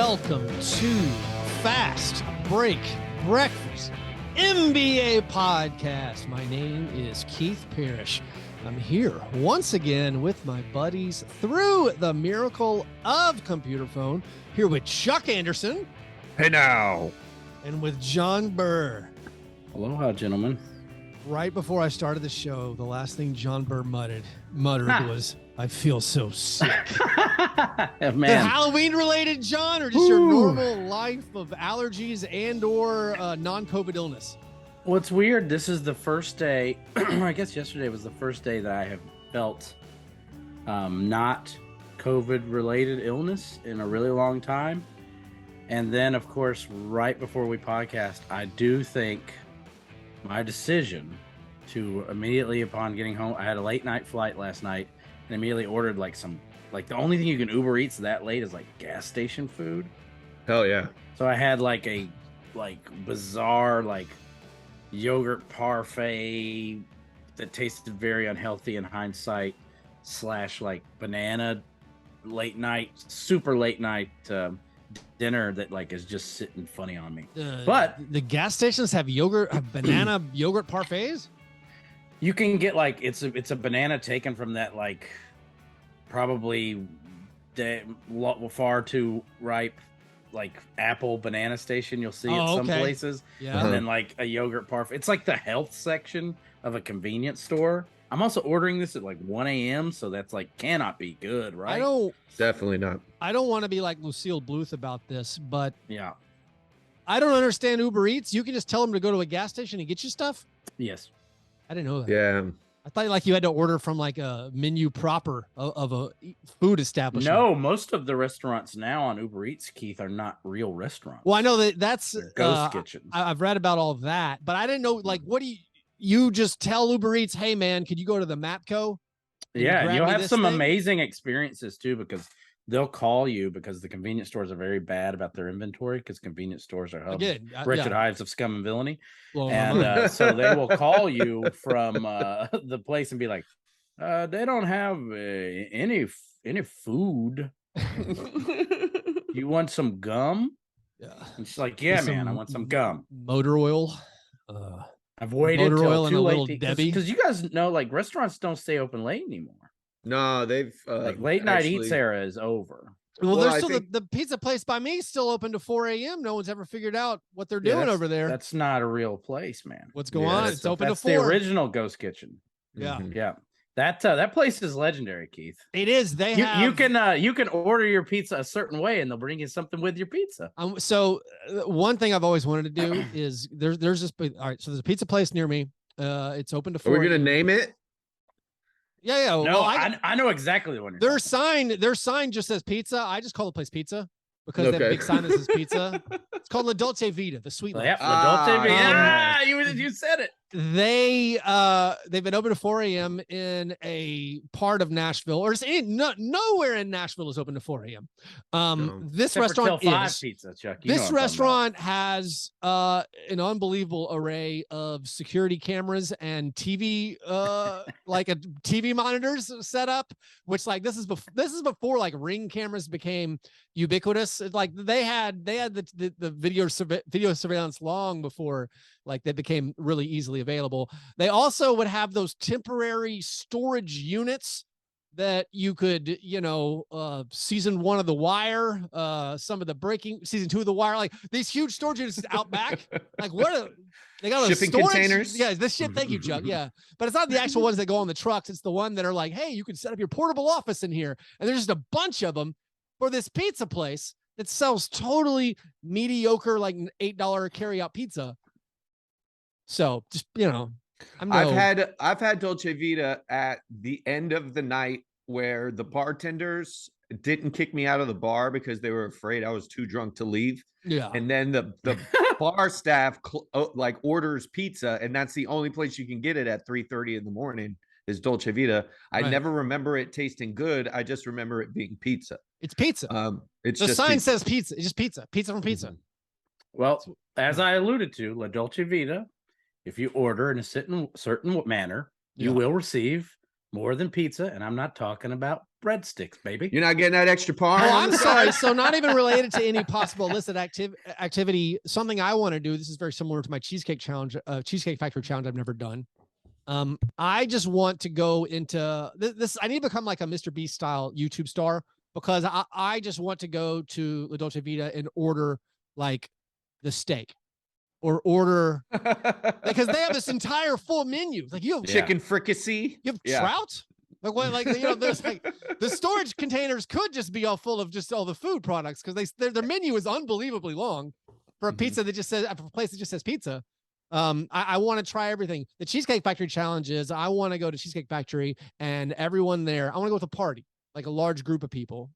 welcome to Fast Break Breakfast NBA Podcast. My name is Keith Parrish. I'm here once again with my buddies through the miracle of computer phone, here with Chuck Anderson. Hey now. And with John Burr. Aloha, gentlemen. Right before I started the show, the last thing John Burr muttered was, I feel so sick. Man. The Halloween-related, John, or just your normal life of allergies and or non-COVID illness? Well, it's weird. This is the first day, I guess yesterday was the first day that I have felt not COVID-related illness in a really long time. And then, of course, right before we podcast, I do think my decision to immediately upon getting home, I had a late night flight last night and immediately ordered the only thing you can Uber Eats that late is like gas station food. Hell yeah. So I had like a bizarre yogurt parfait that tasted very unhealthy in hindsight / banana super late night dinner that is just sitting funny on me. But the gas stations have banana yogurt parfaits. You can get it's a banana taken from that probably far too ripe apple banana station you'll see at some places. Yeah. And then a yogurt parfait. It's like the health section of a convenience store. I'm also ordering this at 1 a.m. so that's cannot be good, right? Definitely not. I don't want to be like Lucille Bluth about this, but yeah, I don't understand Uber Eats. You can just tell them to go to a gas station and get you stuff. Yes. I didn't know that. Yeah. I thought you had to order from a menu proper of a food establishment. No, most of the restaurants now on Uber Eats, Keith, are not real restaurants. Well, I know that's ghost kitchens. I've read about all of that, but I didn't know what do you just tell Uber Eats, hey man, could you go to the Mapco? Yeah, you'll have some amazing experiences too, because they'll call you because the convenience stores are very bad about their inventory because convenience stores are wretched hives of scum and villainy. And so they will call you from the place and be like, they don't have any food. You want some gum? Yeah. And she's like, yeah, man, I want some gum. Motor oil. I've waited motor oil till too and late Debbie. Because you guys know restaurants don't stay open late anymore. No, they've late night eats era is over. Well, there's still the pizza place by me still open to 4 a.m. No one's ever figured out what they're doing over there. That's not a real place, man. What's going on? It's open to 4. That's the original ghost kitchen. Yeah. Mm-hmm. Yeah. That place is legendary, Keith. It is. You can order your pizza a certain way and they'll bring you something with your pizza. So one thing I've always wanted to do is there's this. All right. So there's a pizza place near me. It's open to 4. Are we gonna name it? Yeah. No, well, I know exactly the one. Their sign just says pizza. I just call the place pizza because they have a big sign that says pizza. It's called La Dolce Vita, the sweet life. Yeah, La Dolce Vita. You said it. They've been open to 4 a.m. in a part of Nashville, or nowhere in Nashville is open to 4 a.m. This restaurant is pizza, Chuck. This restaurant has an unbelievable array of security cameras and TV, like a TV monitors set up. Which this is before Ring cameras became ubiquitous. They had the video surveillance long before they became really easily available. They also would have those temporary storage units that you could, season 1 of The Wire, some of the season 2 of The Wire, these huge storage units out back. They got shipping storage containers. Yeah, this shit. Thank you, Chuck. Yeah, but it's not the actual ones that go on the trucks. It's the one that are hey, you can set up your portable office in here, and there's just a bunch of them for this pizza place that sells totally mediocre, $8 carry out pizza. So just I've had Dolce Vita at the end of the night where the bartenders didn't kick me out of the bar because they were afraid I was too drunk to leave. Yeah. And then the bar staff orders pizza, and that's the only place you can get it at 3:30 in the morning is Dolce Vita. I never remember it tasting good. I just remember it being pizza. It's pizza. The sign says pizza. It's just pizza. Pizza from pizza. Mm-hmm. Well, as I alluded to, La Dolce Vita, if you order in a certain manner, you will receive more than pizza, and I'm not talking about breadsticks, baby. You're not getting that extra parm. Oh, I'm sorry. So not even related to any possible illicit activity. Something I want to do. This is very similar to my cheesecake challenge, cheesecake factory challenge I've never done. I just want to go into this. I need to become like a Mr. Beast style YouTube star because I just want to go to La Dolce Vita and order like the steak or order because they have this entire full menu. Like you have chicken fricassee. You have trout. Like what? Like there's like the storage containers could just be all full of just all the food products because their menu is unbelievably long for a pizza that just says for a place that just says pizza. I want to try everything. The Cheesecake Factory challenge is I want to go to Cheesecake Factory and everyone there. I want to go with a party, like a large group of people,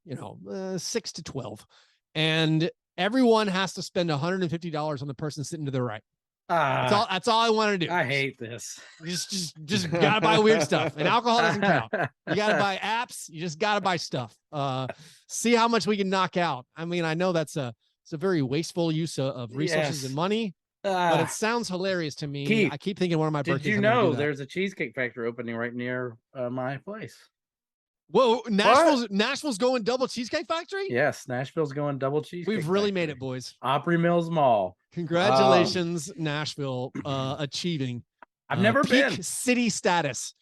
6 to 12, and everyone has to spend $150 on the person sitting to their right. That's all I want to do. I hate this. Just gotta buy weird stuff, and alcohol doesn't count. You gotta buy apps. You just gotta buy stuff. See how much we can knock out. I mean, I know it's a very wasteful use of resources and money, but it sounds hilarious to me. Keith, I keep thinking one of my birthdays. Did you know there's a Cheesecake Factory opening right near my place? Whoa, Nashville's going double Cheesecake Factory? Yes, Nashville's going double Cheesecake We've really Factory. made it, boys. Opry Mills Mall. Congratulations, Nashville, achieving I've never peak been city status.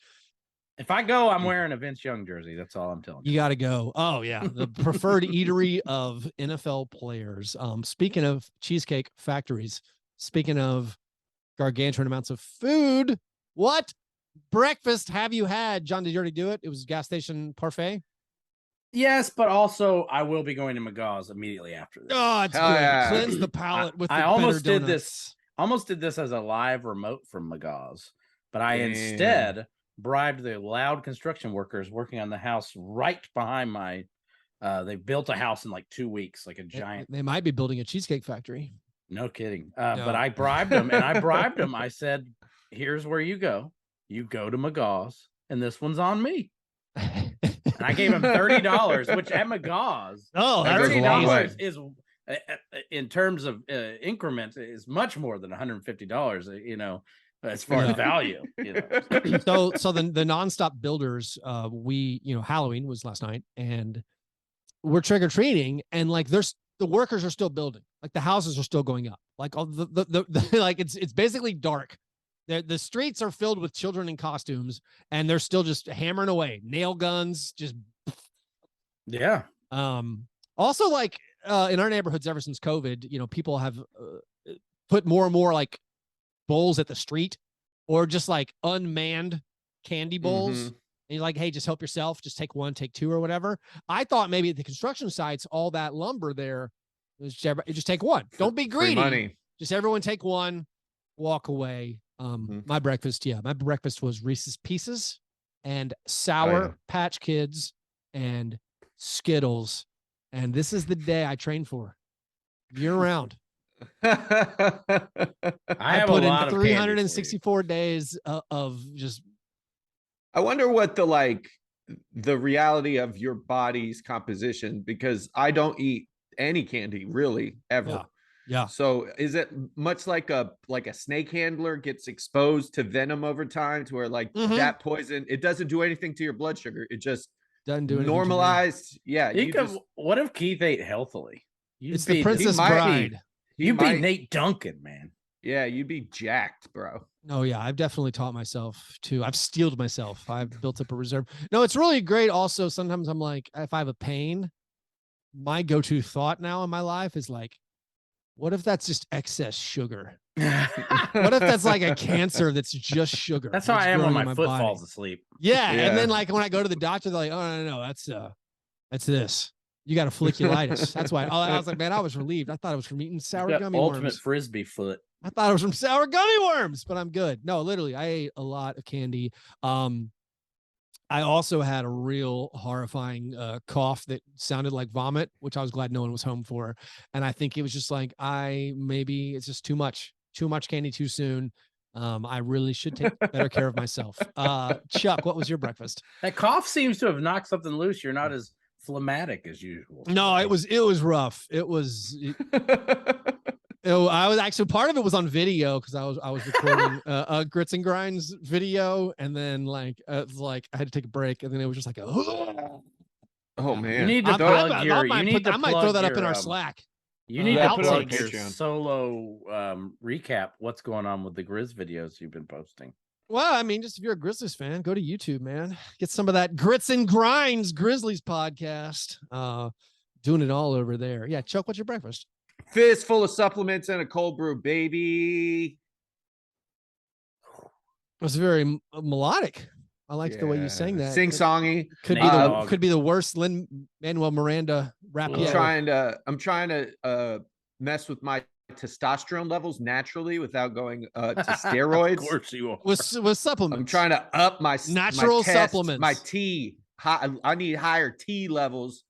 If I go, I'm wearing a Vince Young jersey. That's all I'm telling you. You got to go. Oh, yeah. The preferred eatery of NFL players. Speaking of Cheesecake Factories, speaking of gargantuan amounts of food, what breakfast have you had? John, did you already do it? It was gas station parfait? Yes, but also I will be going to McGaw's immediately after this. Oh, it's good. Yeah. Cleanse the palate with the I almost better did donuts. Almost did this as a live remote from McGaw's, but I instead bribed the loud construction workers working on the house right behind my they built a house in like 2 weeks, like a giant. They might be building a cheesecake factory. No kidding. No. But I bribed them, and I bribed them. I said, here's where you go. You go to McGaw's, and this one's on me. And I gave him $30, which at McGaw's, $30 is, in terms of increments, is much more than $150. As far as value. So the nonstop builders, Halloween was last night, and we're trick or treating, and like the workers are still building, like the houses are still going up, like all the like it's basically dark. The streets are filled with children in costumes, and they're still just hammering away, nail guns, just Also, like in our neighborhoods, ever since COVID, people have put more and more like bowls at the street, or just like unmanned candy bowls. And you're like, hey, just help yourself. Just take one, take two, or whatever. I thought maybe at the construction sites, all that lumber there, just take one. Don't be greedy. Free money. Just everyone take one, walk away. My breakfast was Reese's Pieces and Sour Patch Kids and Skittles. And this is the day I train for year round. I put in 364 days of just. I wonder what the reality of your body's composition, because I don't eat any candy really ever. Yeah. So is it much like a snake handler gets exposed to venom over time, to where that poison, it doesn't do anything to your blood sugar. It just doesn't do anything. Normalized. Yeah. What if Keith ate healthily? It's the Princess Bride. You'd be Nate Duncan, man. Yeah, you'd be jacked, bro. Oh, yeah. I've definitely taught myself to. I've steeled myself. I've built up a reserve. No, it's really great. Also, sometimes I'm like, if I have a pain, my go-to thought now in my life is like, what if that's just excess sugar? What if that's like a cancer that's just sugar? That's how I am when my foot falls asleep. Yeah. And then like when I go to the doctor, they're like, oh, no, that's this. You got a folliculitis. That's why. I was like, man, I was relieved. I thought it was from eating sour gummy worms. Ultimate Frisbee foot. I thought it was from sour gummy worms, but I'm good. No, literally, I ate a lot of candy. I also had a real horrifying cough that sounded like vomit, which I was glad no one was home for. And I think it was just like, maybe it's just too much candy too soon. I really should take better care of myself. Chuck, what was your breakfast? That cough seems to have knocked something loose. You're not as phlegmatic as usual. No, it was rough. It was Oh, I was actually part of it was on video because I was recording a Grits and Grinds video, and then it's like I had to take a break, and then it was just like Oh man, you need to plug your. I might throw that up in our Slack. You need to plug your Patreon. solo recap. What's going on with the Grizz videos you've been posting? Well, I mean, just if you're a Grizzlies fan, go to YouTube, man. Get some of that Grits and Grinds Grizzlies podcast. Doing it all over there. Yeah, Chuck, what's your breakfast? Fist full of supplements and a cold brew, baby. It was very melodic. I liked the way you sang that. Sing-songy. Could be the worst Lin-Manuel Miranda rap yet. I'm trying to mess with my testosterone levels naturally without going to steroids. Of course you are. With supplements. I'm trying to up my natural supplements. My T. I need higher T levels.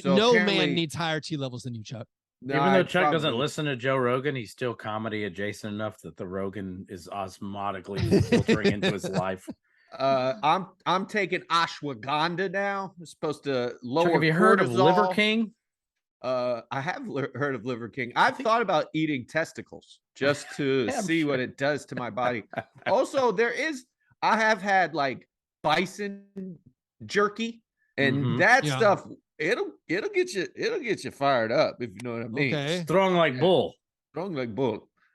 No man needs higher T levels than you, Chuck. No, even though Chuck doesn't listen to Joe Rogan, he's still comedy adjacent enough that the Rogan is osmotically filtering into his life. I'm taking ashwagandha now. It's supposed to lower. Chuck, have you heard of Liver King? I have heard of Liver King. I've thought about eating testicles just to see what it does to my body. Also, I have had like bison jerky, and that stuff. It'll get you fired up, if you know what I mean. Okay. Strong like bull.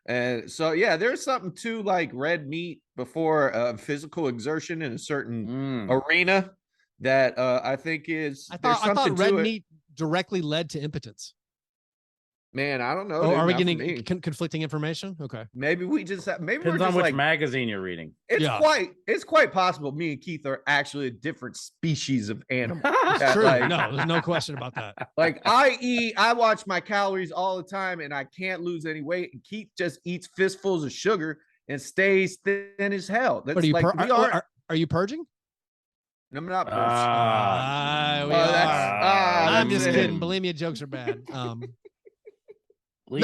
And so there's something to like red meat before physical exertion in a certain arena that I think is. I thought red meat directly led to impotence. Man, I don't know. Oh, are we getting conflicting information? Okay. Maybe we just have. Maybe depends we're just on which magazine you're reading. It's quite possible. Me and Keith are actually a different species of animal. It's true. No, there's no question about that. Like I watch my calories all the time, and I can't lose any weight. And Keith just eats fistfuls of sugar and stays thin as hell. That's what are you purging? I'm not purging. I'm just kidding. Believe me, jokes are bad. We're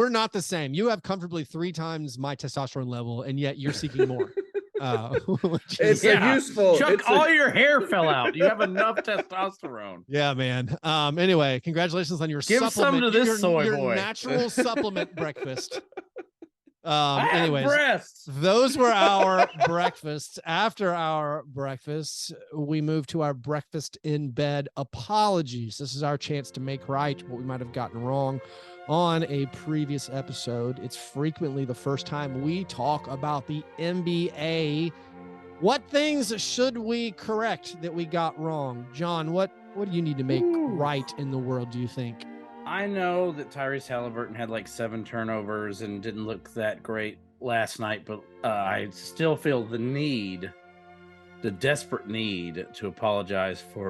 not the same. You have comfortably 3 times my testosterone level, and yet you're seeking more. It's useful. Chuck, all your hair fell out. You have enough testosterone. Yeah, man. Anyway, congratulations on your supplement. Some to this soy boy. Natural supplement breakfast. Anyways, breasts. Those were our breakfasts. After our breakfasts, we moved to our breakfast in bed apologies. This is our chance to make right what we might have gotten wrong on a previous episode. It's frequently the first time we talk about the NBA. What things should we correct that we got wrong? John, what do you need to make right in the world, do you think? I know that Tyrese Halliburton had like 7 turnovers and didn't look that great last night, but I still feel the desperate need to apologize for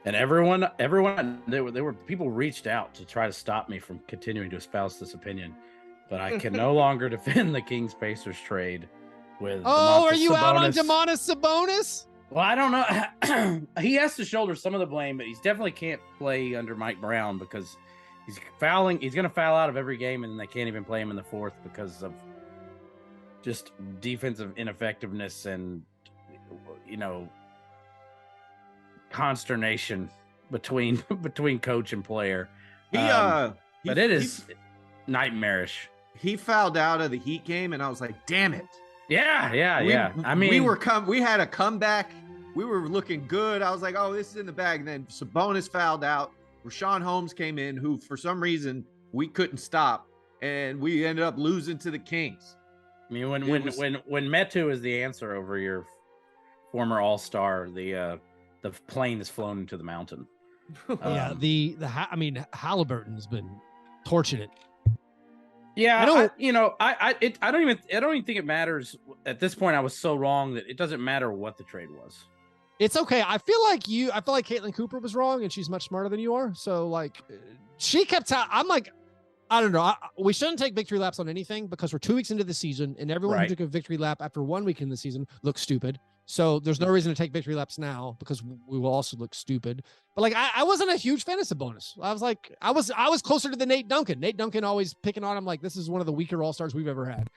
everyone. There were people reached out to try to stop me from continuing to espouse this opinion, but I can no longer defend the Kings-Pacers trade with. Are you out on Domantas Sabonis? Well, I don't know. He has to shoulder some of the blame, but he definitely can't play under Mike Brown because he's fouling. He's going to foul out of every game, and they can't even play him in the fourth because of just defensive ineffectiveness and, consternation between coach and player. But it is nightmarish. He fouled out of the Heat game, and I was like, damn it. Yeah. I mean, we had a comeback. We were looking good. I was like, oh, this is in the bag. And then Sabonis fouled out. Rashawn Holmes came in, who for some reason we couldn't stop, and we ended up losing to the Kings. I mean, when Metu is the answer over your former All-Star, the plane is flown into the mountain. Halliburton's been torching it. Yeah, I don't even think it matters at this point. I was so wrong that it doesn't matter what the trade was. It's okay. I feel like Caitlin Cooper was wrong, and she's much smarter than you are. So like, she kept. I'm like, I don't know. We shouldn't take victory laps on anything because we're 2 weeks into the season, and everyone who took a victory lap after 1 week in the season looks stupid. So there's no reason to take victory laps now because we will also look stupid. But like, I wasn't a huge fan of Sabonis. I was like, I was closer to the Nate Duncan. Nate Duncan always picking on him like this is one of the weaker All-Stars we've ever had.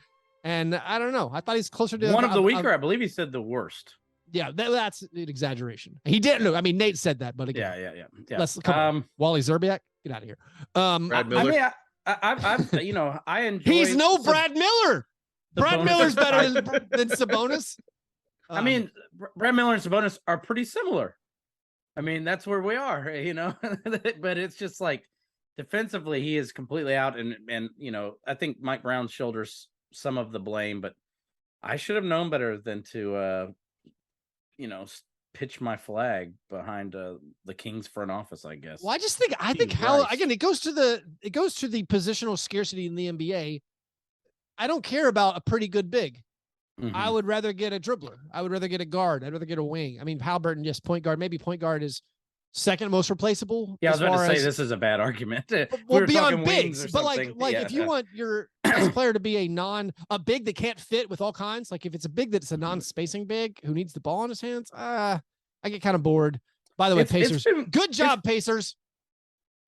And I don't know. I thought he's closer to one of the weaker. I believe he said the worst. Yeah, that's an exaggeration. He didn't know. I mean, Nate said that, but again, yeah. Let's come on. Wally Zerbiak. Get out of here. Brad Miller. I mean, I enjoy. He's no Brad Miller. Brad Miller's better than Sabonis. I mean, Brad Miller and Sabonis are pretty similar. I mean, that's where we are, but it's just like defensively, he is completely out. And I think Mike Brown shoulders some of the blame, but I should have known better than to, pitch my flag behind the Kings front office, I guess. Well, I think how, again, it goes to the positional scarcity in the NBA. I don't care about a pretty good big. Mm-hmm. I would rather get a dribbler. I would rather get a guard. I'd rather get a wing. I mean, Halliburton, yes, point guard. Maybe point guard is second most replaceable. Yeah, I was about to say this is a bad argument. Well, beyond bigs, but like if you want your best player to be a big that can't fit with all kinds, like if it's a big that's a non-spacing big who needs the ball in his hands, I get kind of bored. By the way, Pacers, good job, Pacers.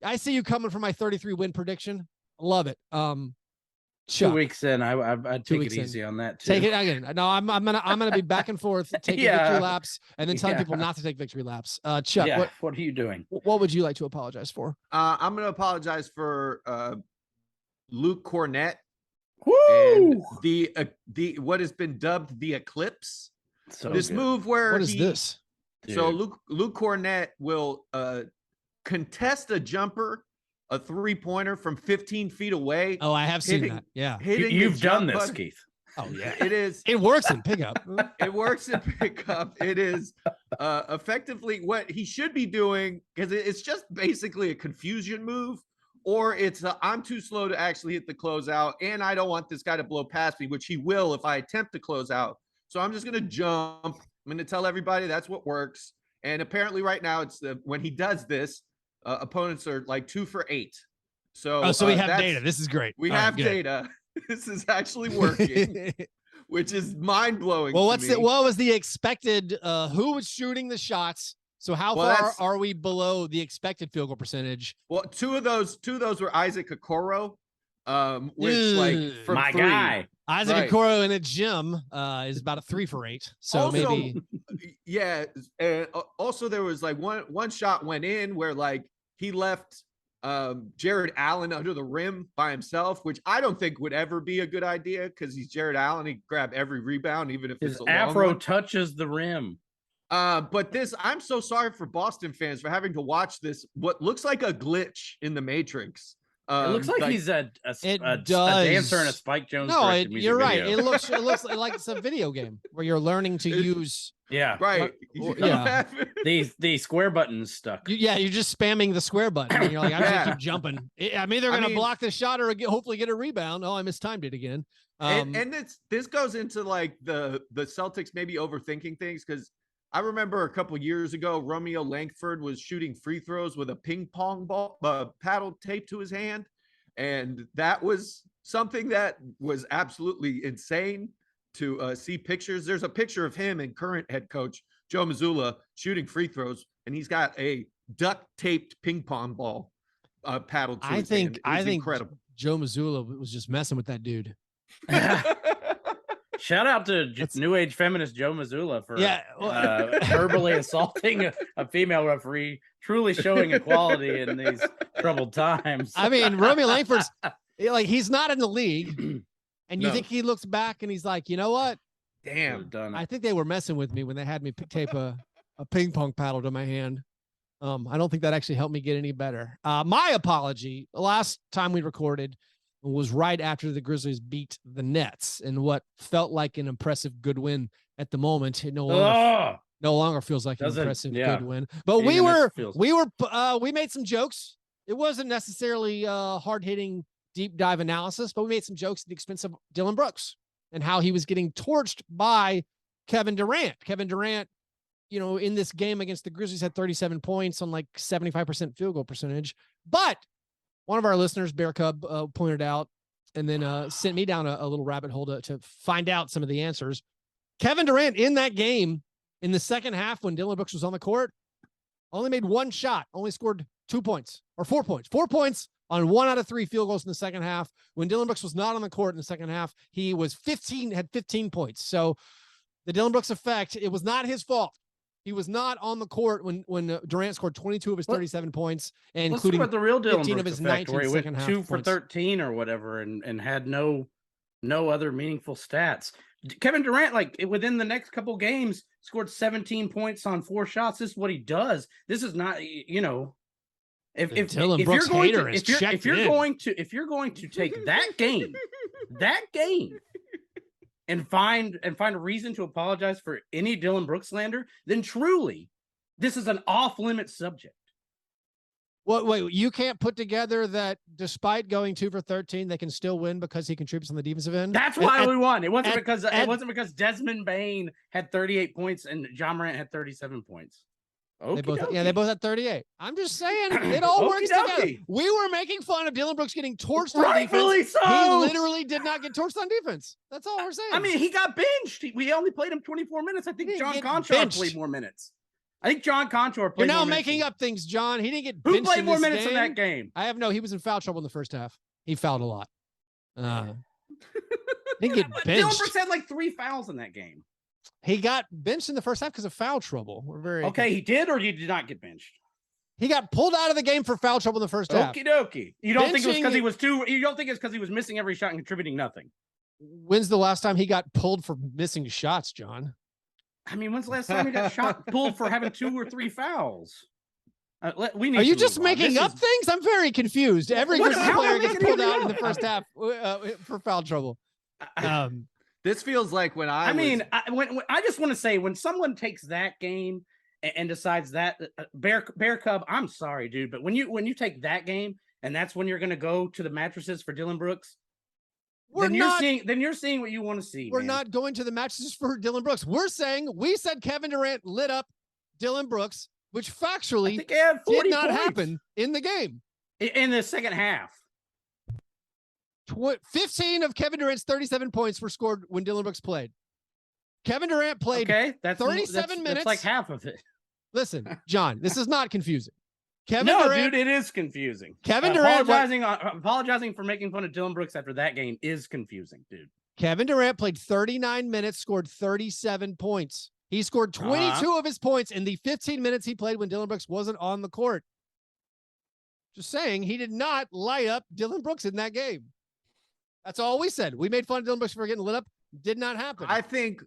I see you coming for my 33 win prediction. Love it. Chuck. 2 weeks in, I'd take it easy on that too. Take it again. No, I'm gonna be back and forth taking victory laps and then telling people not to take victory laps. Chuck, what are you doing? What would you like to apologize for? I'm gonna apologize for Luke Cornett. Woo! And the what has been dubbed the eclipse. So this good. move where what is this? So Luke Cornett will contest a jumper, a 3-pointer from 15 feet away. Oh, I have seen that. Yeah. You've done this, Keith. Oh, yeah. It is. It works in pickup. It works in pickup. It is effectively what he should be doing, because it's just basically a confusion move, or it's I'm too slow to actually hit the closeout, and I don't want this guy to blow past me, which he will if I attempt to close out. So I'm just going to jump. I'm going to tell everybody that's what works. And apparently right now, it's when he does this, opponents are like 2 for 8. So we have data. This is great. We have data. This is actually working, which is mind blowing. Well, what was the expected? Who was shooting the shots? So how far are we below the expected field goal percentage? Well, two of those were Isaac Okoro, which like from my 3. guy. Isaac Okoro in a gym is about a 3 for 8. So also, maybe. Yeah. Also, there was like one shot went in where like he left Jared Allen under the rim by himself, which I don't think would ever be a good idea because he's Jared Allen. He'd grab every rebound, even if his it's a afro long one. touches the rim. But I'm so sorry for Boston fans for having to watch this, what looks like a glitch in the Matrix. It looks like he's a dancer in a Spike Jones. No, you're right. It looks like it's a video game where you're learning to use. Yeah, right. Yeah, the square button's stuck. You're just spamming the square button. And you're like, I'm just gonna keep jumping. I'm either gonna block the shot or hopefully get a rebound. Oh, I mistimed it again. And this goes into like the Celtics maybe overthinking things, because I remember a couple years ago, Romeo Langford was shooting free throws with a ping pong ball paddle taped to his hand. And that was something that was absolutely insane to see pictures. There's a picture of him and current head coach Joe Mazzulla shooting free throws, and he's got a duct taped ping pong ball paddled to his hand. I think incredible. Joe Mazzulla was just messing with that dude. Shout out to New Age feminist Joe Mazzulla for verbally assaulting a female referee, truly showing equality in these troubled times. I mean, Romeo Langford's like, he's not in the league, and you think he looks back and he's like, you know what? Damn, I think they were messing with me when they had me tape a ping pong paddle to my hand. I don't think that actually helped me get any better. My apology. The last time we recorded was right after the Grizzlies beat the Nets in what felt like an impressive good win at the moment. It no longer feels like an impressive good win. But we made some jokes. It wasn't necessarily hard-hitting deep dive analysis, but we made some jokes at the expense of Dylan Brooks and how he was getting torched by Kevin Durant. Kevin Durant, in this game against the Grizzlies had 37 points on like 75% field goal percentage, but one of our listeners, Bear Cub, pointed out and then sent me down a little rabbit hole to find out some of the answers. Kevin Durant in that game in the second half when Dylan Brooks was on the court only made one shot, only scored 2 points or 4 points. 4 points on 1 out of 3 field goals in the second half. When Dylan Brooks was not on the court in the second half, he had 15 points. So the Dylan Brooks effect, it was not his fault. He was not on the court when Durant scored 22 of his 37 points, and Let's talk including about the real Dillon 15 Brooks of his effect, 19 where he went second half 2 for points. 13 or whatever, and had no other meaningful stats. Kevin Durant, like within the next couple games, scored 17 points on 4 shots. This is what he does. This is not, if Dillon you're Brooks going hater to is if you're going to take that game and find a reason to apologize for any Dillon Brooks slander, then truly this is an off-limit subject. Wait, you can't put together that despite going 2 for 13, they can still win because he contributes on the defensive end? That's why we won. It wasn't because Desmond Bane had 38 points and John Morant had 37 points. They both had 38. I'm just saying it all works together. We were making fun of Dillon Brooks getting torched on defense. So. He literally did not get torched on defense. That's all we're saying. I mean, he got benched. We only played him 24 minutes. I think John Conchar played more minutes. I think John Conchar played. You're now more making minutes. up things, John. He didn't get Who benched played in more this minutes game. in that game? He was in foul trouble in the first half. He fouled a lot. Didn't get benched. Dillon Brooks had like 3 fouls in that game. He got benched in the first half because of foul trouble. He did, or he did not get benched. He got pulled out of the game for foul trouble in the first half. Okie dokie. You don't think it was because he was You don't think it's because he was missing every shot and contributing nothing? When's the last time he got pulled for missing shots, John? I mean, when's the last time he got pulled for having 2 or 3 fouls? Are you just making up things? I'm very confused. Every Grizzlies player gets pulled out in the first half for foul trouble. This feels like when I just want to say, when someone takes that game and decides that Bear Cub, I'm sorry, dude, but when you take that game and that's when you're going to go to the mattresses for Dillon Brooks, then you're seeing what you want to see. We're not going to the mattresses for Dillon Brooks. We said Kevin Durant lit up Dillon Brooks, which factually did not happen in the game. In the second half. 15 of Kevin Durant's 37 points were scored when Dillon Brooks played. Kevin Durant played 37 minutes. That's like half of it. Listen, John, this is not confusing. Dude, it is confusing. Kevin Durant apologizing for making fun of Dillon Brooks after that game is confusing, dude. Kevin Durant played 39 minutes, scored 37 points. He scored 22 of his points in the 15 minutes he played when Dillon Brooks wasn't on the court. Just saying, he did not light up Dillon Brooks in that game. That's all we said. We made fun of Dillon Brooks for getting lit up. Did not happen. I think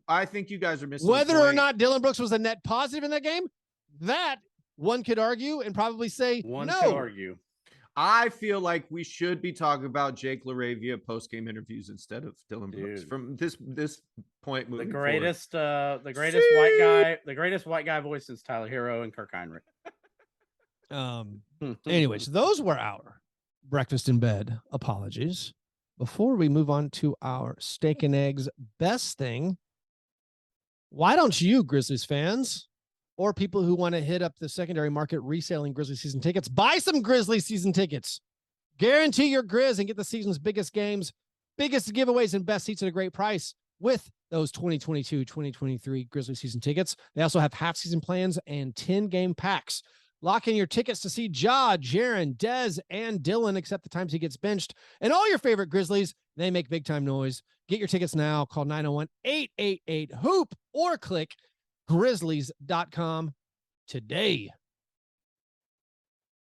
you guys are missing whether or not Dillon Brooks was a net positive in that game. That one could argue and probably say one no. could argue. I feel like we should be talking about Jake LaRavia post-game interviews instead of Dillon Brooks from this point moving the greatest white guy voice since Tyler Hero and Kirk Heinrich. Anyways, those were our breakfast in bed apologies. Before we move on to our steak and eggs best thing, why don't you, Grizzlies fans, or people who want to hit up the secondary market reselling Grizzlies season tickets, buy some Grizzlies season tickets. Guarantee your Grizz and get the season's biggest games, biggest giveaways, and best seats at a great price with those 2022-2023 Grizzlies season tickets. They also have half-season plans and 10-game packs. Lock in your tickets to see Ja, Jaren, Dez, and Dillon, except the times he gets benched, and all your favorite Grizzlies. They make big-time noise. Get your tickets now. Call 901-888-HOOP or click Grizzlies.com today.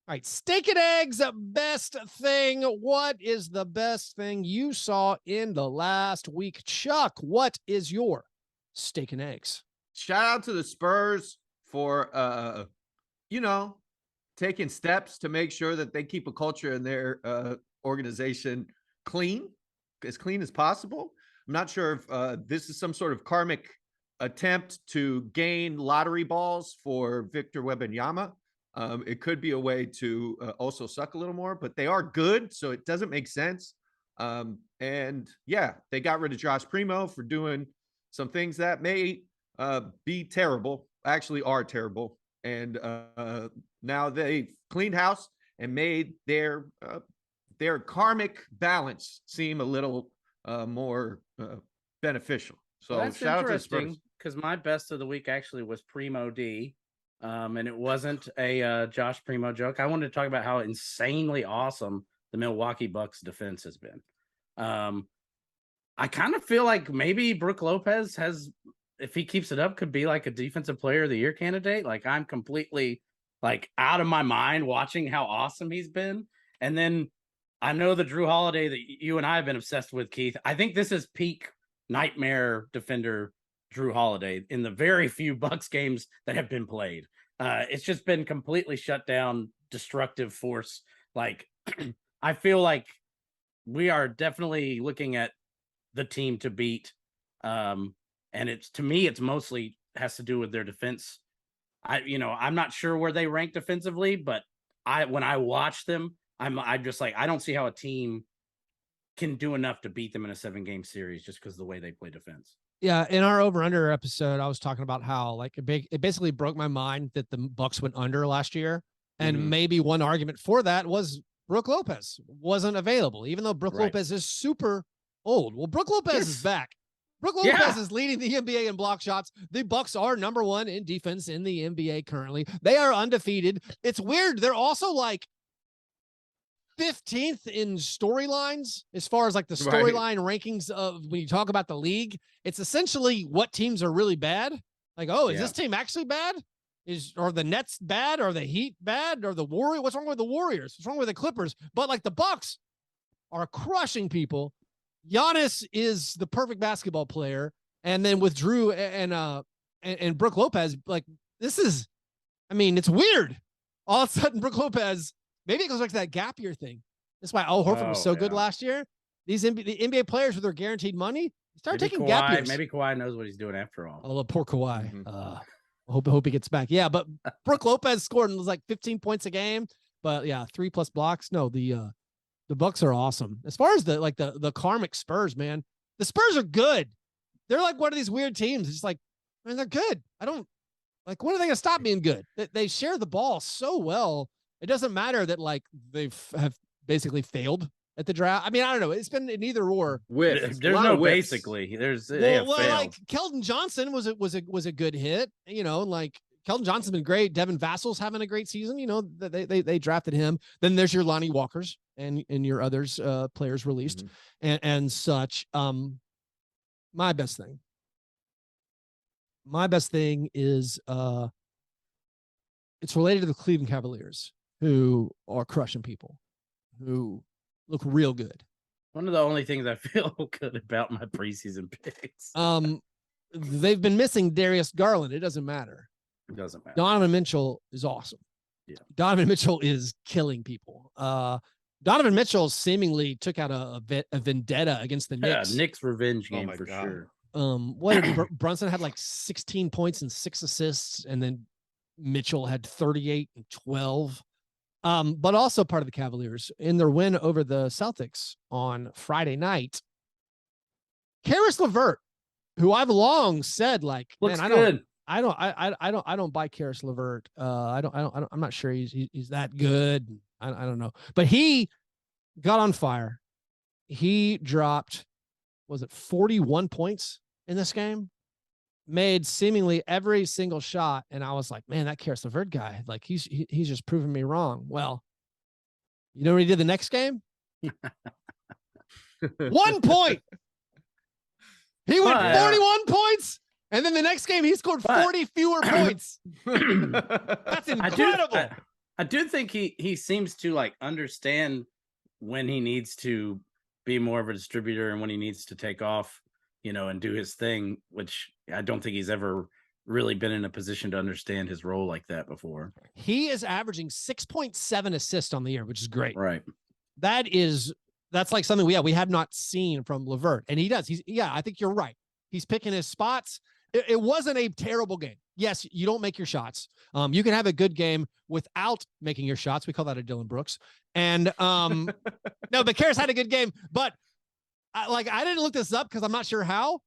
All right, steak and eggs, best thing. What is the best thing you saw in the last week? Chuck, what is your steak and eggs? Shout out to the Spurs for taking steps to make sure that they keep a culture in their organization clean as possible. I'm not sure if this is some sort of karmic attempt to gain lottery balls for Victor Wembanyama. It could be a way to also suck a little more, but they are good, so it doesn't make sense. And yeah, they got rid of Josh Primo for doing some things that may be terrible, actually are terrible. And now they've cleaned house and made their karmic balance seem a little more beneficial. So that's shout out to the Spurs. Because my best of the week actually was Primo D. And it wasn't a Josh Primo joke. I wanted to talk about how insanely awesome the Milwaukee Bucks defense has been. I kind of feel like maybe Brook Lopez has if he keeps it up, could be like a defensive player of the year candidate. Like, I'm completely like out of my mind watching how awesome he's been. And then I know the Drew Holiday that you and I have been obsessed with, Keith. I think this is peak nightmare defender Drew Holiday in the very few Bucks games that have been played. It's just been completely shut down, destructive force. Like, I feel like we are definitely looking at the team to beat. And it's, to me, it's mostly has to do with their defense. I'm not sure where they rank defensively, but when I watch them, I'm just like, I don't see how a team can do enough to beat them in a 7-game series just because of the way they play defense. Yeah, in our over/under episode, I was talking about how like it basically broke my mind that the Bucks went under last year, and maybe one argument for that was Brook Lopez wasn't available, even though Brook Lopez is super old. Well, Brook Lopez is back. Brook Lopez is leading the NBA in block shots. The Bucks are number 1 in defense in the NBA currently. They are undefeated. It's weird. They're also like 15th in storylines as far as like the storyline rankings of when you talk about the league. It's essentially what teams are really bad. Like, oh, is this team actually bad? Are the Nets bad? Are the Heat bad? Or the Warriors? What's wrong with the Warriors? What's wrong with the Clippers? But like the Bucks are crushing people. Giannis is the perfect basketball player. And then with Drew and Brook Lopez, like this is, I mean, it's weird. All of a sudden, Brook Lopez, maybe it goes back to that gap year thing. That's why Al Horford was so good last year. The NBA players with their guaranteed money start taking gap years. Maybe Kawhi knows what he's doing after all. Oh, poor Kawhi. I hope he gets back. Yeah, but Brook Lopez scored like 15 points a game. But yeah, 3+ blocks. No, the Bucks are awesome. As far as the karmic Spurs, man, the Spurs are good. They're like one of these weird teams. It's just like, man, they're good. I don't like. When are they gonna stop being good? They share the ball so well. It doesn't matter that like they have basically failed at the draft. I mean, I don't know. It's been an either or. There's no basically. Like Keldon Johnson was a good hit. You know, like Keldon Johnson's been great. Devin Vassal's having a great season. You know, they drafted him. Then there's your Lonnie Walkers and your others players released and such. My best thing is it's related to the Cleveland Cavaliers, who are crushing people, who look real good. One of the only things I feel good about my preseason picks. They've been missing Darius Garland. It doesn't matter. It doesn't matter. Donovan Mitchell is awesome. Yeah. Donovan Mitchell is killing people. Donovan Mitchell seemingly took out a vendetta against the Knicks. Knicks revenge game for sure. What did Brunson had like 16 points and 6 assists, and then Mitchell had 38 and 12. But also part of the Cavaliers in their win over the Celtics on Friday night. Karis LeVert, who I've long said, like, looks man, good. I don't buy Karis LeVert. I'm not sure he's that good. I don't know, but he got on fire. He dropped, was it 41 points in this game? Made seemingly every single shot, and I was like, man, that Karis LeVert guy, like he's just proving me wrong. Well, you know what he did the next game? 1 point. He went 41 points, and then the next game he scored 40 fewer points. That's incredible. I do think he seems to like understand when he needs to be more of a distributor and when he needs to take off, you know, and do his thing, which I don't think he's ever really been in a position to understand his role like that before. He is averaging 6.7 assists on the year, which is great. Right. That's like something we have not seen from LeVert. And he does. I think you're right. He's picking his spots. It wasn't a terrible game. Yes, you don't make your shots. You can have a good game without making your shots. We call that a Dylan Brooks. And no, but Karis had a good game. But I didn't look this up because I'm not sure how.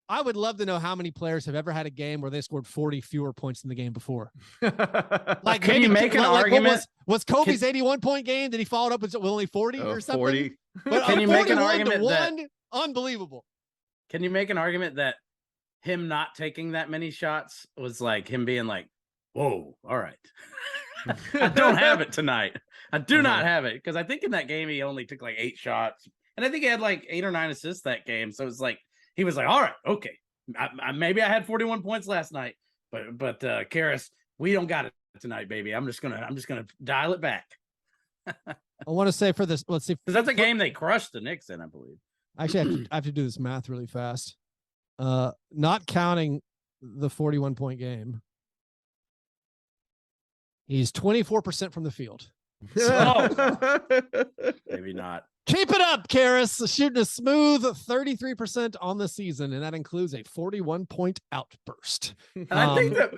I would love to know how many players have ever had a game where they scored 40 fewer points in the game before. Like, can you make an argument? Was Kobe's 81-point game? Did he follow it up with only 40 or something? 40. But can you make an argument that unbelievable? Can you make an argument that him not taking that many shots was like him being like, whoa, all right. I don't have it tonight. I do not have it. Because I think in that game he only took like 8 shots. And I think he had like 8 or 9 assists that game. So it's like he was like, all right, okay. Maybe I had 41 points last night, but Karis, we don't got it tonight, baby. I'm just gonna dial it back. I want to say for this, let's see, because that's a game they crushed the Knicks in, I believe. Actually, I have to do this math really fast. Not counting the 41-point game, he's 24% from the field. So, maybe not. Keep it up, Karis. Shooting a smooth 33% on the season, and that includes a 41-point outburst. And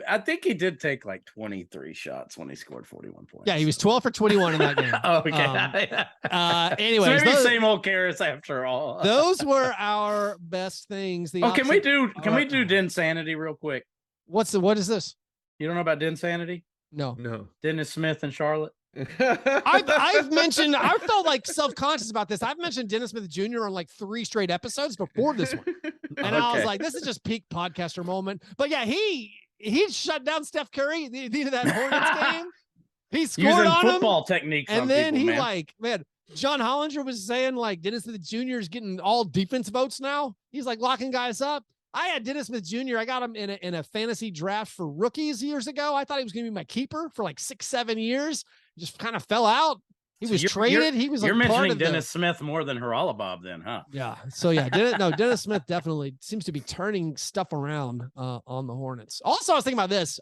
I think he did take like 23 shots when he scored 41 points. Yeah, he was 12 for 21 in that game. Okay. Anyways, so maybe same old Karis after all. Those were our best things. Can we do Dinsanity real quick? What is this? You don't know about Dinsanity? No. Dennis Smith and Charlotte. I've mentioned, I felt like self-conscious about this. I've mentioned Dennis Smith Jr. on like 3 straight episodes before this one. And I was like, this is just peak podcaster moment. But yeah, he shut down Steph Curry the end of that Hornets game. He scored using on football him, techniques. and then man. John Hollinger was saying like Dennis Smith Jr. is getting all defense votes now. He's like locking guys up. I had Dennis Smith Jr. I got him in a fantasy draft for rookies years ago. I thought he was going to be my keeper for like 6-7 years. Just kind of fell out. He was traded. He was like, you're mentioning Dennis Smith more than Haralabob then, huh? Yeah. So yeah, Dennis Smith definitely seems to be turning stuff around on the Hornets. Also, I was thinking about this.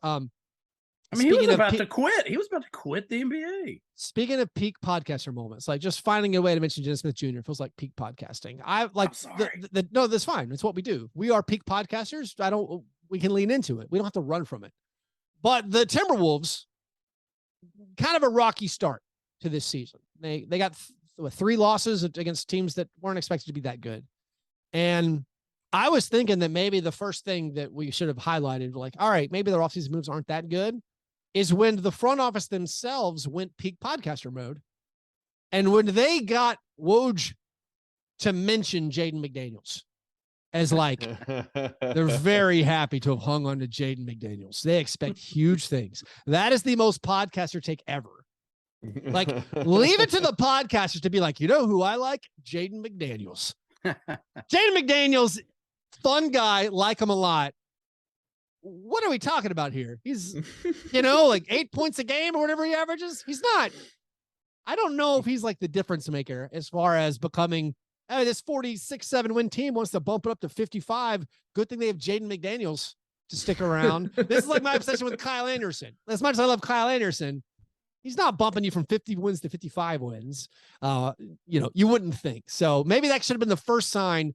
He was about to quit. He was about to quit the NBA. Speaking of peak podcaster moments, like just finding a way to mention Dennis Smith Jr. feels like peak podcasting. I'm sorry. No, that's fine. It's what we do. We are peak podcasters. We can lean into it. We don't have to run from it. But the Timberwolves, kind of a rocky start to this season. They got 3 losses against teams that weren't expected to be that good. And I was thinking that maybe the first thing that we should have highlighted, like, all right, maybe their offseason moves aren't that good, is when the front office themselves went peak podcaster mode. And when they got Woj to mention Jaden McDaniels as like, they're very happy to have hung on to Jaden McDaniels. They expect huge things. That is the most podcaster take ever. Like, leave it to the podcasters to be like, you know who I like? Jaden McDaniels. Jaden McDaniels, fun guy, like him a lot. What are we talking about here? He's, like 8 points a game or whatever he averages. He's not. I don't know if he's like the difference maker as far as becoming this 46-7 win team wants to bump it up to 55. Good thing they have Jaden McDaniels to stick around. This is like my obsession with Kyle Anderson. As much as I love Kyle Anderson, he's not bumping you from 50 wins to 55 wins. You wouldn't think. So maybe that should have been the first sign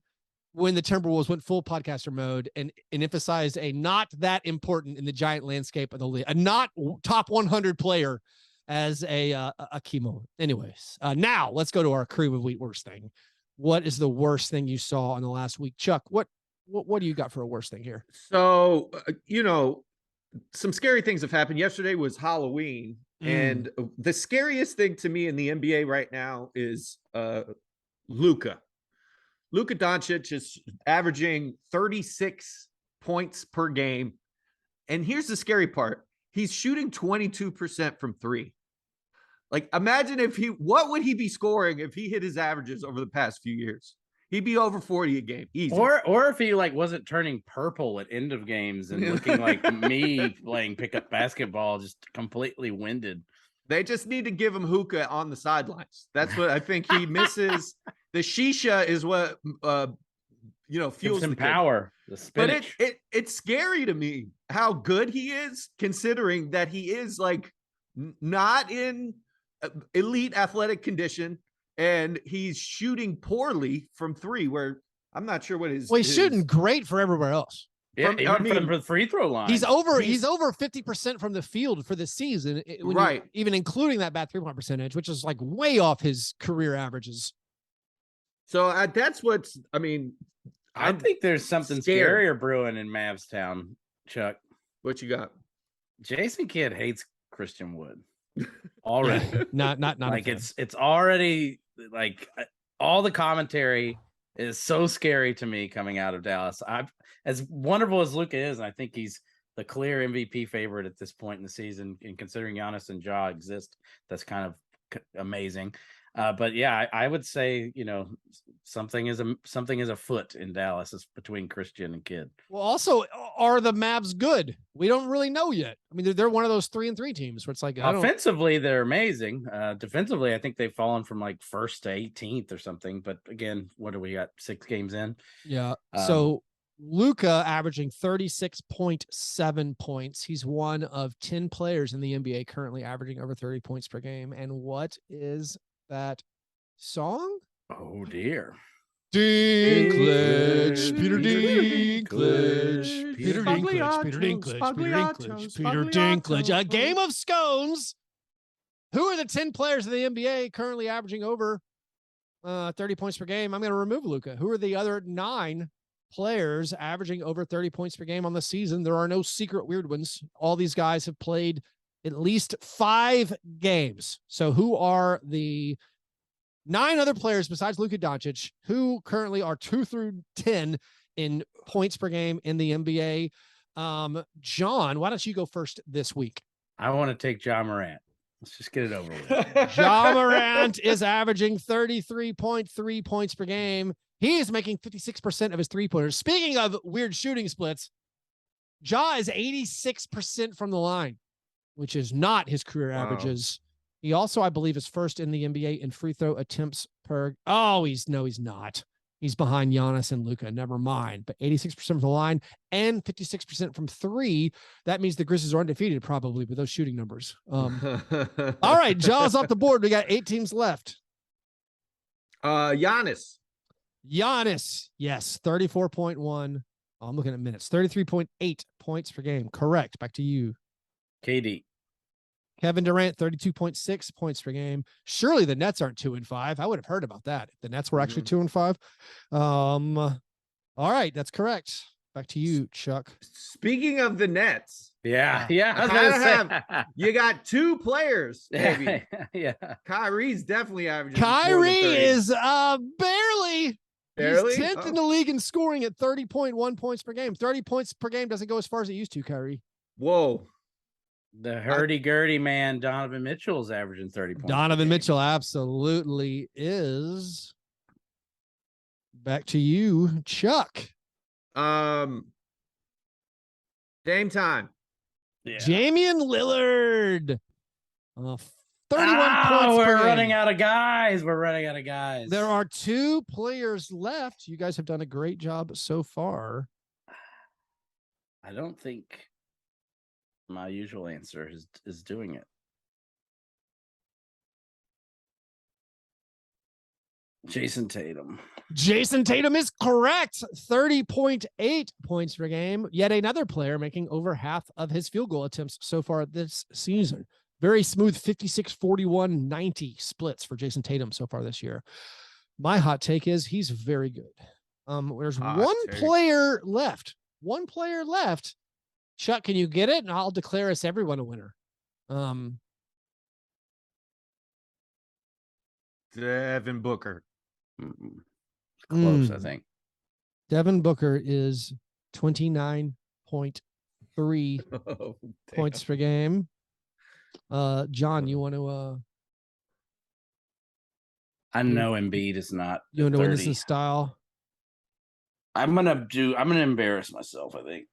when the Timberwolves went full podcaster mode and emphasized a not that important in the giant landscape of the league, a not top 100 player as a key moment. Anyways, now let's go to our cream of wheat worst thing. What is the worst thing you saw in the last week? Chuck, what do you got for a worst thing here? So, some scary things have happened. Yesterday was Halloween. And the scariest thing to me in the NBA right now is Luka. Luka Doncic is averaging 36 points per game. And here's the scary part. He's shooting 22% from 3. Like, imagine what would he be scoring if he hit his averages over the past few years? He'd be over 40 a game. Easy. Or if he wasn't turning purple at end of games and looking like me playing pickup basketball, just completely winded. They just need to give him hookah on the sidelines. That's what I think he misses. The shisha is what fuels him the power. The spinach. But it's scary to me how good he is, considering that he is like not in elite athletic condition, and he's shooting poorly from 3. Where I'm not sure what his. Well, he's shooting great for everywhere else. Yeah, from the free throw line. He's over 50% from the field for the season, right? Even including that bad 3-point percentage, which is like way off his career averages. So that's what's. I think there's something scarier brewing in Mavstown, Chuck. What you got? Jason Kidd hates Christian Wood already. not like it's already like all the commentary is so scary to me coming out of Dallas. As wonderful as Luka is, and I think he's the clear MVP favorite at this point in the season, and considering Giannis and Ja exist, that's kind of amazing. But yeah, I would say, something is afoot in Dallas. It's between Christian and Kidd. Well, also, are the Mavs good? We don't really know yet. I mean, they're one of those 3-3 teams where it's like offensively, they're amazing. Defensively, I think they've fallen from like 1st to 18th or something. But again, what do we got? 6 games in? Yeah. So Luka averaging 36.7 points. He's one of 10 players in the NBA currently averaging over 30 points per game. And what is that song? Oh dear. Dinklage, Peter Dinklage, Peter Dinklage, Peter Dinklage, Peter Dinklage, Peter Dinklage. A game of scones. Who are the 10 players in the NBA currently averaging over 30 points per game? I'm going to remove Luka. Who are the other 9 players averaging over 30 points per game on the season? There are no secret weird ones. All these guys have played at least 5 games. So who are the 9 other players besides Luka Doncic who currently are 2 through 10 in points per game in the NBA? John, why don't you go first this week? I want to take Ja Morant. Let's just get it over with. Ja Morant is averaging 33.3 points per game. He is making 56% of his 3-pointers. Speaking of weird shooting splits, Ja is 86% from the line, which is not his career averages. He also, I believe, is first in the NBA in free throw attempts per. Oh, he's not. He's behind Giannis and Luka. Never mind. But 86% from the line and 56% from 3. That means the Grizzlies are undefeated probably with those shooting numbers. All right, Jaws off the board. We got 8 teams left. Giannis, yes, 34.1. Oh, I'm looking at minutes. 33.8 points per game. Correct. Back to you. KD. Kevin Durant, 32.6 points per game. Surely the Nets aren't 2-5. I would have heard about that if the Nets were actually 2-5. All right, that's correct. Back to you, Chuck. Speaking of the Nets, yeah. You got 2 players, maybe. Yeah. Kyrie's definitely averaging. Kyrie is barely. Barely? He's 10th in the league in scoring at 30.1 points per game. 30 points per game doesn't go as far as it used to, Kyrie. Whoa. The hurdy-gurdy man, Donovan Mitchell, is averaging 30 points. Donovan Mitchell absolutely is. Back to you, Chuck. Dame time. Yeah. Damian Lillard. 31 points we're per game. running out of guys. We're running out of guys. There are 2 players left. You guys have done a great job so far. I don't think my usual answer is doing it. Jason Tatum. Jason Tatum is correct. 30.8 points per game. Yet another player making over half of his field goal attempts so far this season. Very smooth 56, 41, 90 splits for Jason Tatum so far this year. My hot take is he's very good. There's one player left. One player left. Chuck, can you get it? And I'll declare us everyone a winner. Devin Booker. Close, I think. Devin Booker is 29.3 points per game. John, you want to I know Embiid is not. You want to win this in style? I'm gonna embarrass myself, I think.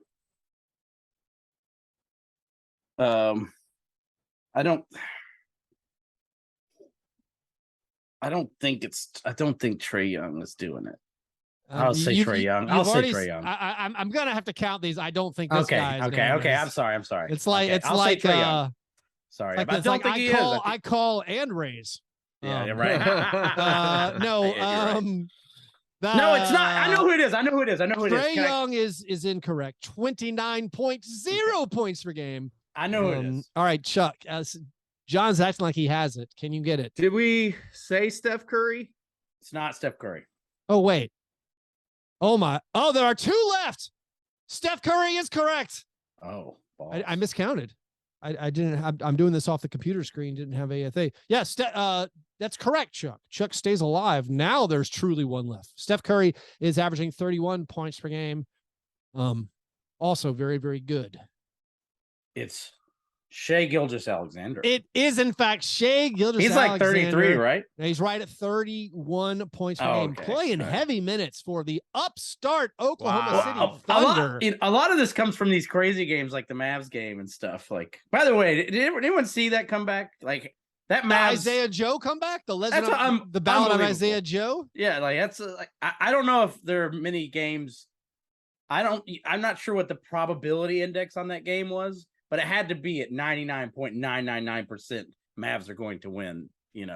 I don't think Trae Young is doing it. I'll say Trae Young. I'm gonna have to count these. I don't think this guy is. Okay. I'm sorry. It's like sorry. Like, I don't think he is. I call and raise. Yeah, right. No, no, it's not. I know who it is. Trae Young is incorrect. 29.0 points per game. I know who it is. All right, Chuck. John's acting like he has it. Can you get it? Did we say Steph Curry? It's not Steph Curry. Oh, wait. Oh, my. Oh, there are 2 left. Steph Curry is correct. Oh, I miscounted. I didn't. I'm doing this off the computer screen. Didn't have a thing. Yeah, that's correct, Chuck. Chuck stays alive. Now there's truly one left. Steph Curry is averaging 31 points per game. Also very, very good. It's Shai Gilgeous-Alexander. It is, in fact, Shai Gilgeous-Alexander. He's like 33, right? He's right at 31 points per game, playing heavy minutes for the upstart Oklahoma City Thunder. A lot of this comes from these crazy games like the Mavs game and stuff. Like, by the way, did anyone see that comeback? Like that Mavs Isaiah Joe comeback, the legend of the Ballad of Isaiah Joe. Yeah, like that's like I don't know if there are many games. I'm not sure what the probability index on that game was, but it had to be at 99.999% Mavs are going to win,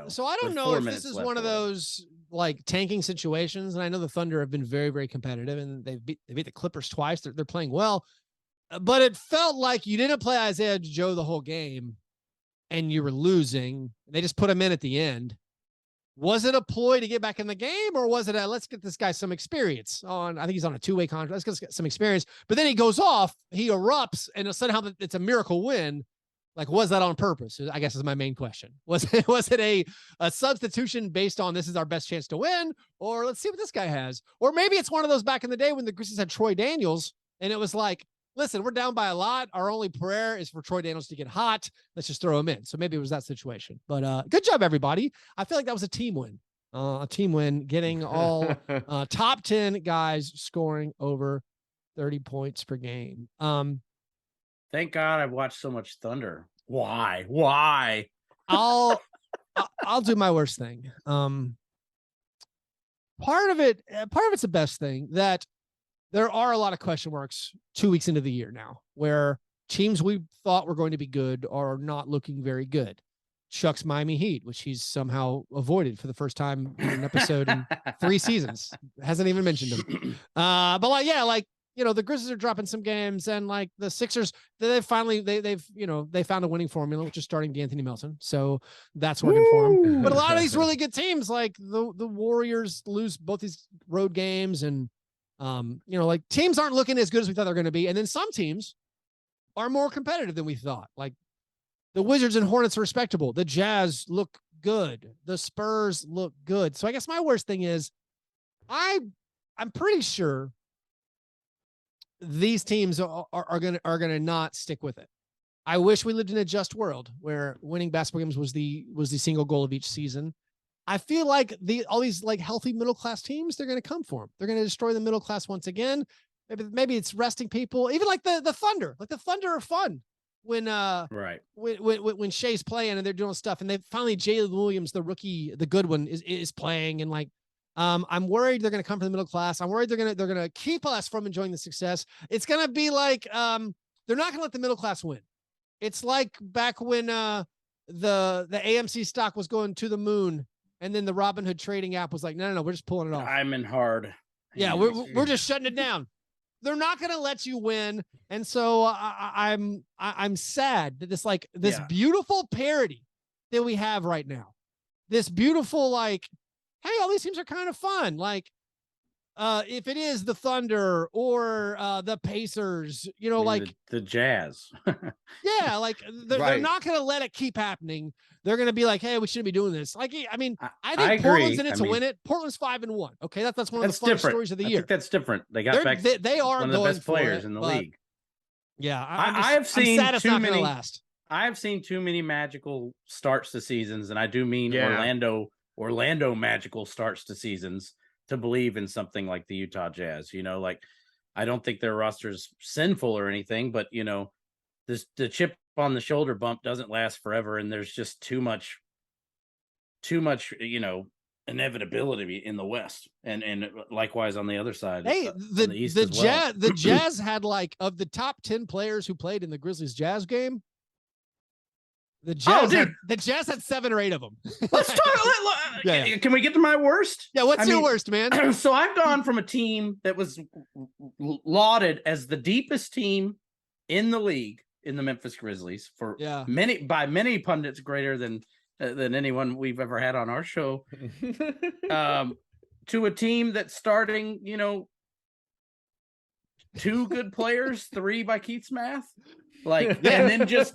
So I don't know if this is one of those like tanking situations. And I know the Thunder have been very, very competitive, and they beat the Clippers twice. They're playing well, but it felt like you didn't play Isaiah Joe the whole game and you were losing. They just put him in at the end. Was it a ploy to get back in the game, or was it let's get this guy some experience I think he's on a 2-way contract. Let's get some experience. But then he goes off, he erupts, and somehow it's a miracle win. Like, was that on purpose? I guess is my main question. Was it a substitution based on this is our best chance to win, or let's see what this guy has? Or maybe it's one of those back in the day when the Grizzlies had Troy Daniels, and it was like, listen, we're down by a lot. Our only prayer is for Troy Daniels to get hot. Let's just throw him in. So maybe it was that situation. But good job, everybody. I feel like that was a team win. Getting all top 10 guys scoring over 30 points per game. Thank God I've watched so much Thunder. Why? I'll do my worst thing. Part of it's the best thing that there are a lot of question marks 2 weeks into the year now, where teams we thought were going to be good are not looking very good. Chuck's Miami Heat, which he's somehow avoided for the first time in an episode in 3 seasons, hasn't even mentioned them. But the Grizzlies are dropping some games, and like the Sixers, they've found a winning formula, which is starting D'Anthony Melton. So that's working for them. But a lot of these really good teams, like the Warriors, lose both these road games, and teams aren't looking as good as we thought they're going to be. And then some teams are more competitive than we thought. Like the Wizards and Hornets are respectable. The Jazz look good. The Spurs look good. So I guess my worst thing is I'm pretty sure these teams are gonna not stick with it. I wish we lived in a just world where winning basketball games was the single goal of each season. I feel like all these like healthy middle class teams, they're going to come for them. They're going to destroy the middle class once again. Maybe it's resting people. Even like the Thunder. Like the Thunder are fun when when Shai's playing and they're doing stuff, and they finally Jalen Williams, the rookie, the good one, is playing, and like I'm worried they're going to come from the middle class. I'm worried they're going to keep us from enjoying the success. It's going to be like they're not going to let the middle class win. It's like back when the AMC stock was going to the moon. And then the Robinhood trading app was like, no, we're just pulling it off. I'm in hard. Yeah, we're just shutting it down. They're not going to let you win, and so I'm sad that this beautiful parody that we have right now, this beautiful like, hey, all these teams are kind of fun. Like, if it is the Thunder or the Pacers, the Jazz. Yeah, like they're not going to let it keep happening. They're going to be like, hey, we shouldn't be doing this. Like, I think Portland's in it to win it. Portland's 5-1. Okay, that's one of the fun stories of the year. I think that's different. They got back. They are one of the best players in the league. Yeah, I have seen too many. Last. I have seen too many magical starts to seasons, and I do mean Orlando magical starts to seasons to believe in something like the Utah Jazz. I don't think their roster's sinful or anything, but the chip on the shoulder bump doesn't last forever, and there's just too much inevitability in the West, and likewise on the other side. Hey, the Jazz had like, of the top 10 players who played in the Grizzlies Jazz game, the Jazz had 7 or 8 of them. Let's talk. Can we get to my worst? Yeah, what's your worst, man? So I've gone from a team that was lauded as the deepest team in the league, in the Memphis Grizzlies, for many pundits greater than anyone we've ever had on our show, to a team that's starting, 2 good players, 3 by Keith's math. Like, and then just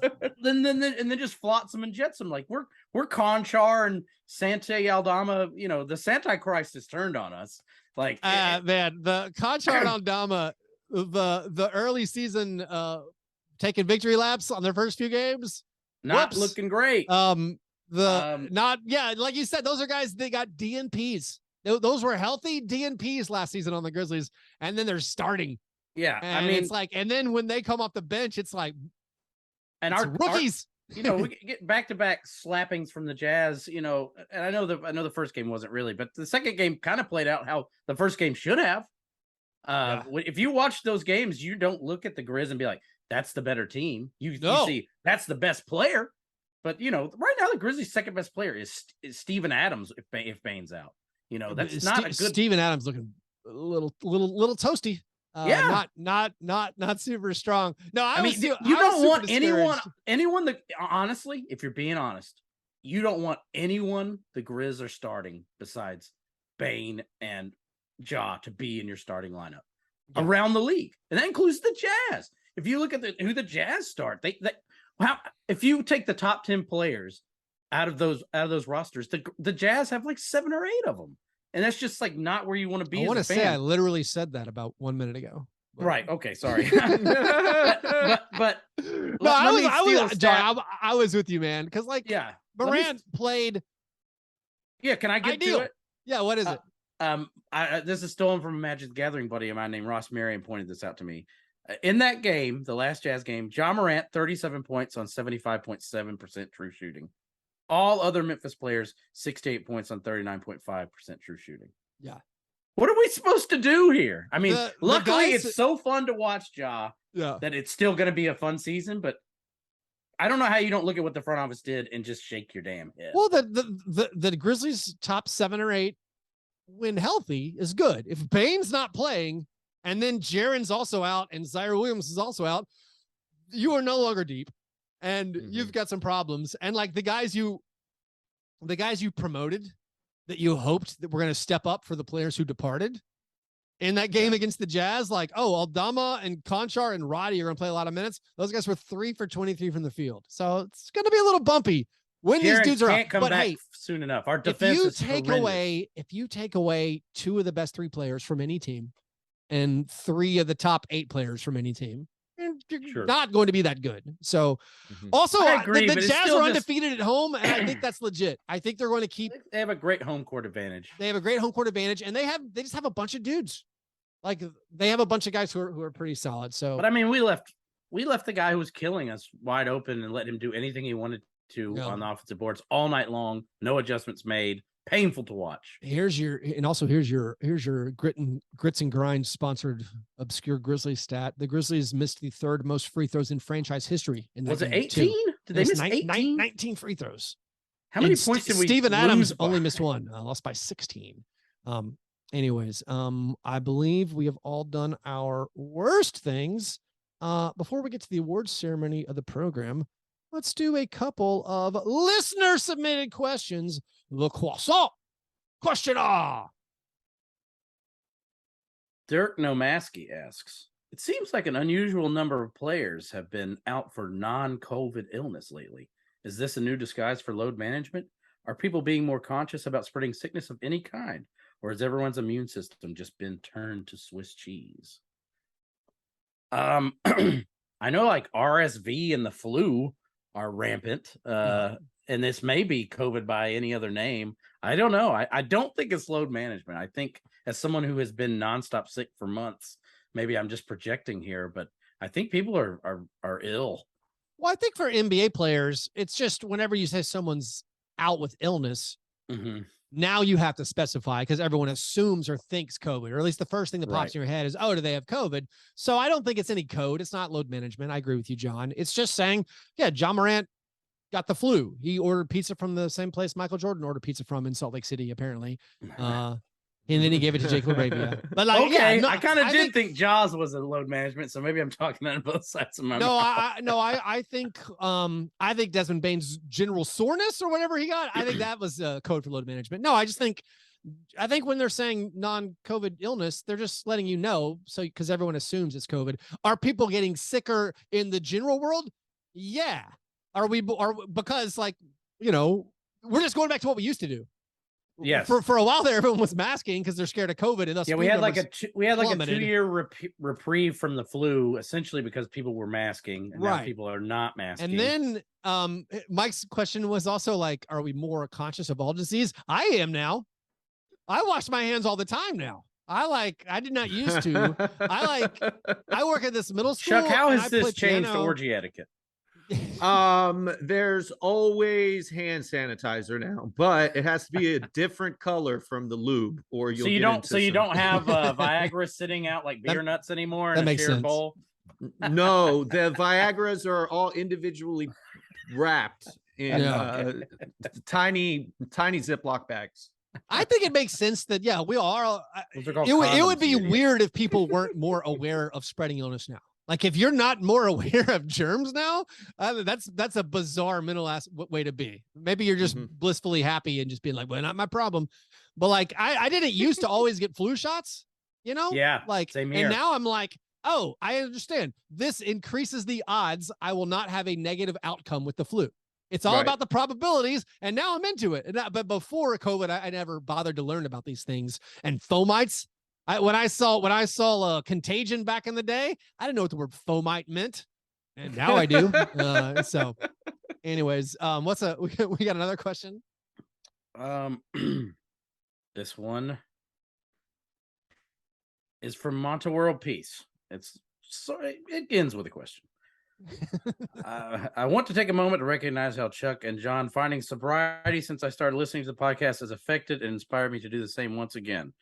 flotsam and jetsam. Like we're Conchar and Santi Aldama. The Santi Christ has turned on us. Like, man, the Conchar and Aldama, the early season taking victory laps on their first few games. Not Whoops. looking great. Like you said, those are guys they got DNPs. Those were healthy DNPs last season on the Grizzlies, and then they're starting. Yeah, And I mean, it's like, and then when they come off the bench, it's like, and it's our rookies. We get back-to-back slappings from the Jazz. And I know the first game wasn't really, but the second game kind of played out how the first game should have. If you watch those games, you don't look at the Grizz and be like, "That's the better team." You see, that's the best player. But right now the Grizzlies' second best player is Steven Adams. If Bane's out, that's not a good. Steven Adams looking a little toasty. Not super strong. No, I mean, you don't want anyone that, honestly, if you're being honest, you don't want anyone the Grizz are starting besides Bane and Ja to be in your starting lineup around the league, and that includes the Jazz. If you look at who the Jazz start, if you take the top 10 players out of those rosters, the Jazz have like 7 or 8 of them. And that's just like not where you want to be. I want to say I literally said that about 1 minute ago. Right. Okay. Sorry. but I was with you, man. Because Morant played. Yeah. Can I get to it? Yeah. What is it? This is stolen from a Magic the Gathering buddy of mine named Ross Marion pointed this out to me. In that game, the last Jazz game, Ja Morant 37 points on 75.7% true shooting. All other Memphis players, 68 points on 39.5% true shooting. Yeah. What are we supposed to do here? I mean, luckily it's so fun to watch Ja that it's still going to be a fun season, but I don't know how you don't look at what the front office did and just shake your damn head. Well, the Grizzlies top 7 or 8 when healthy is good. If Bane's not playing and then Jaren's also out and Zaire Williams is also out, you are no longer deep. And you've got some problems. And like the guys you promoted that you hoped that were going to step up for the players who departed in that game against the Jazz, like, Aldama and Conchar and Roddy are going to play a lot of minutes. Those guys were 3 for 23 from the field. So it's going to be a little bumpy when these dudes are can't come back soon enough. Our defense if you take away 2 of the best 3 players from any team and 3 of the top 8 players from any team, you're not going to be that good. So also the Jazz are undefeated at home, and I think that's legit. I think they're going to keep. They have a great home court advantage. And they just have a bunch of dudes. Like they have a bunch of guys who are pretty solid. So, but I mean, we left the guy who was killing us wide open and let him do anything he wanted to on the offensive boards all night long. No adjustments made. Painful to watch. Here's your grits and grind sponsored obscure Grizzlies stat. The Grizzlies missed the 3rd most free throws in franchise history. Was it 18? Did they miss 18? 19 free throws. How many points did we? Steven Adams only missed 1. Lost by 16. Anyways, I believe we have all done our worst things. Before we get to the awards ceremony of the program, let's do a couple of listener submitted questions. Le croissant questioner. Dirk Nomaski asks, it seems like an unusual number of players have been out for non-COVID illness lately. Is this a new disguise for load management? Are people being more conscious about spreading sickness of any kind? Or has everyone's immune system just been turned to Swiss cheese? I know like RSV and the flu are rampant. And this may be COVID by any other name. I don't know. I don't think it's load management. I think as someone who has been nonstop sick for months, maybe I'm just projecting here, but I think people are ill. Well, I think for NBA players, it's just whenever you say someone's out with illness, now you have to specify because everyone assumes or thinks COVID, or at least the first thing that pops in your head is, do they have COVID? So I don't think it's any code. It's not load management. I agree with you, John. It's just saying, Ja Morant got the flu. He ordered pizza from the same place Michael Jordan ordered pizza from in Salt Lake City, apparently. And then he gave it to Jake LaRavia. But like, I kind of did think Jaws was a load management, so maybe I'm talking on both sides of my mouth. I think Desmond Bane's general soreness or whatever he got, I think that was code for load management. No, I think when they're saying non-COVID illness, they're just letting you know. So because everyone assumes it's COVID. Are people getting sicker in the general world? Yeah. Because we're just going back to what we used to do. Yes. For a while there, everyone was masking because they're scared of COVID. And thus we had like a plummeted. 2-year reprieve from the flu, essentially because people were masking, and now people are not masking. And then Mike's question was also like, are we more conscious of all disease? I am now. I wash my hands all the time now. I did not used to. I work at this middle school. Chuck, how has this changed orgy etiquette? There's always hand sanitizer now, but it has to be a different color from the lube, or you'll you don't have Viagra sitting out like beer nuts anymore in a shared bowl. No, the Viagras are all individually wrapped in tiny Ziploc bags. I think it makes sense that we are. It would be weird if people weren't more aware of spreading illness now. Like if you're not more aware of germs now, that's a bizarre mental way to be. Maybe you're just blissfully happy and just being like, well, not my problem. But like I didn't used to always get flu shots, Yeah. Like same here. And now I'm like, oh, I understand. This increases the odds I will not have a negative outcome with the flu. It's all about the probabilities, and now I'm into it. But before COVID, I never bothered to learn about these things. And fomites, when I saw Contagion back in the day, I didn't know what the word fomite meant, and now I do. So, anyways, we got another question? This one is from Monta World Peace. It ends with a question. I want to take a moment to recognize how Chuck and John finding sobriety since I started listening to the podcast has affected and inspired me to do the same once again.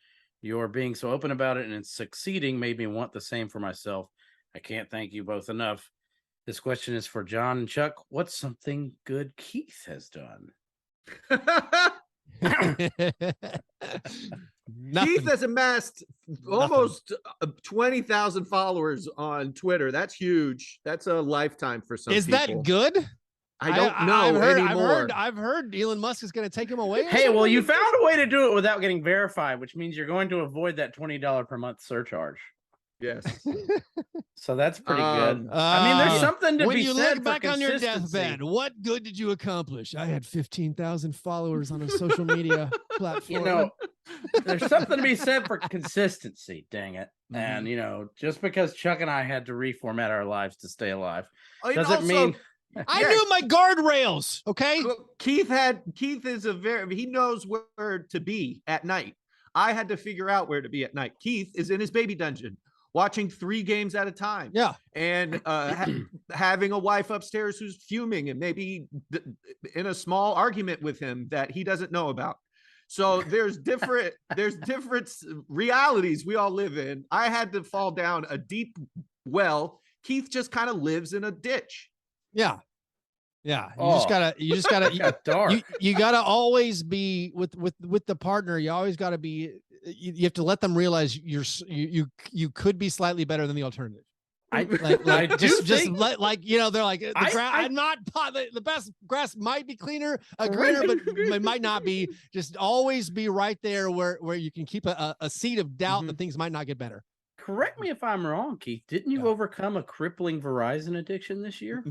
Your being so open about it and succeeding made me want the same for myself. I can't thank you both enough. This question is for Jon and Chuck. What's something good Keith has done? Keith has amassed almost 20,000 followers on Twitter. That's huge. That's a lifetime for some people. Is that good? I don't know anymore. I've heard Elon Musk is going to take him away. Hey, well, you found a way to do it without getting verified, which means you're going to avoid that $20 per month surcharge. Yes. So that's pretty good. I mean, there's something to when be you said look back for on your deathbed, what good did you accomplish? I had 15,000 followers on a social media platform. There's something to be said for consistency, dang it. And, just because Chuck and I had to reformat our lives to stay alive doesn't mean... I knew my guardrails, okay? Keith he knows where to be at night. I had to figure out where to be at night. Keith is in his baby dungeon, watching 3 games at a time. Yeah. And having a wife upstairs who's fuming and maybe in a small argument with him that he doesn't know about. So there's different realities we all live in. I had to fall down a deep well. Keith just kind of lives in a ditch. Yeah. Yeah. You just gotta you gotta always be with the partner. You always gotta be, you have to let them realize you could be slightly better than the alternative. They're like the best grass might be greener, but it might not be. Just always be right there where you can keep a seed of doubt that things might not get better. Correct me if I'm wrong, Keith. Didn't you overcome a crippling Verizon addiction this year?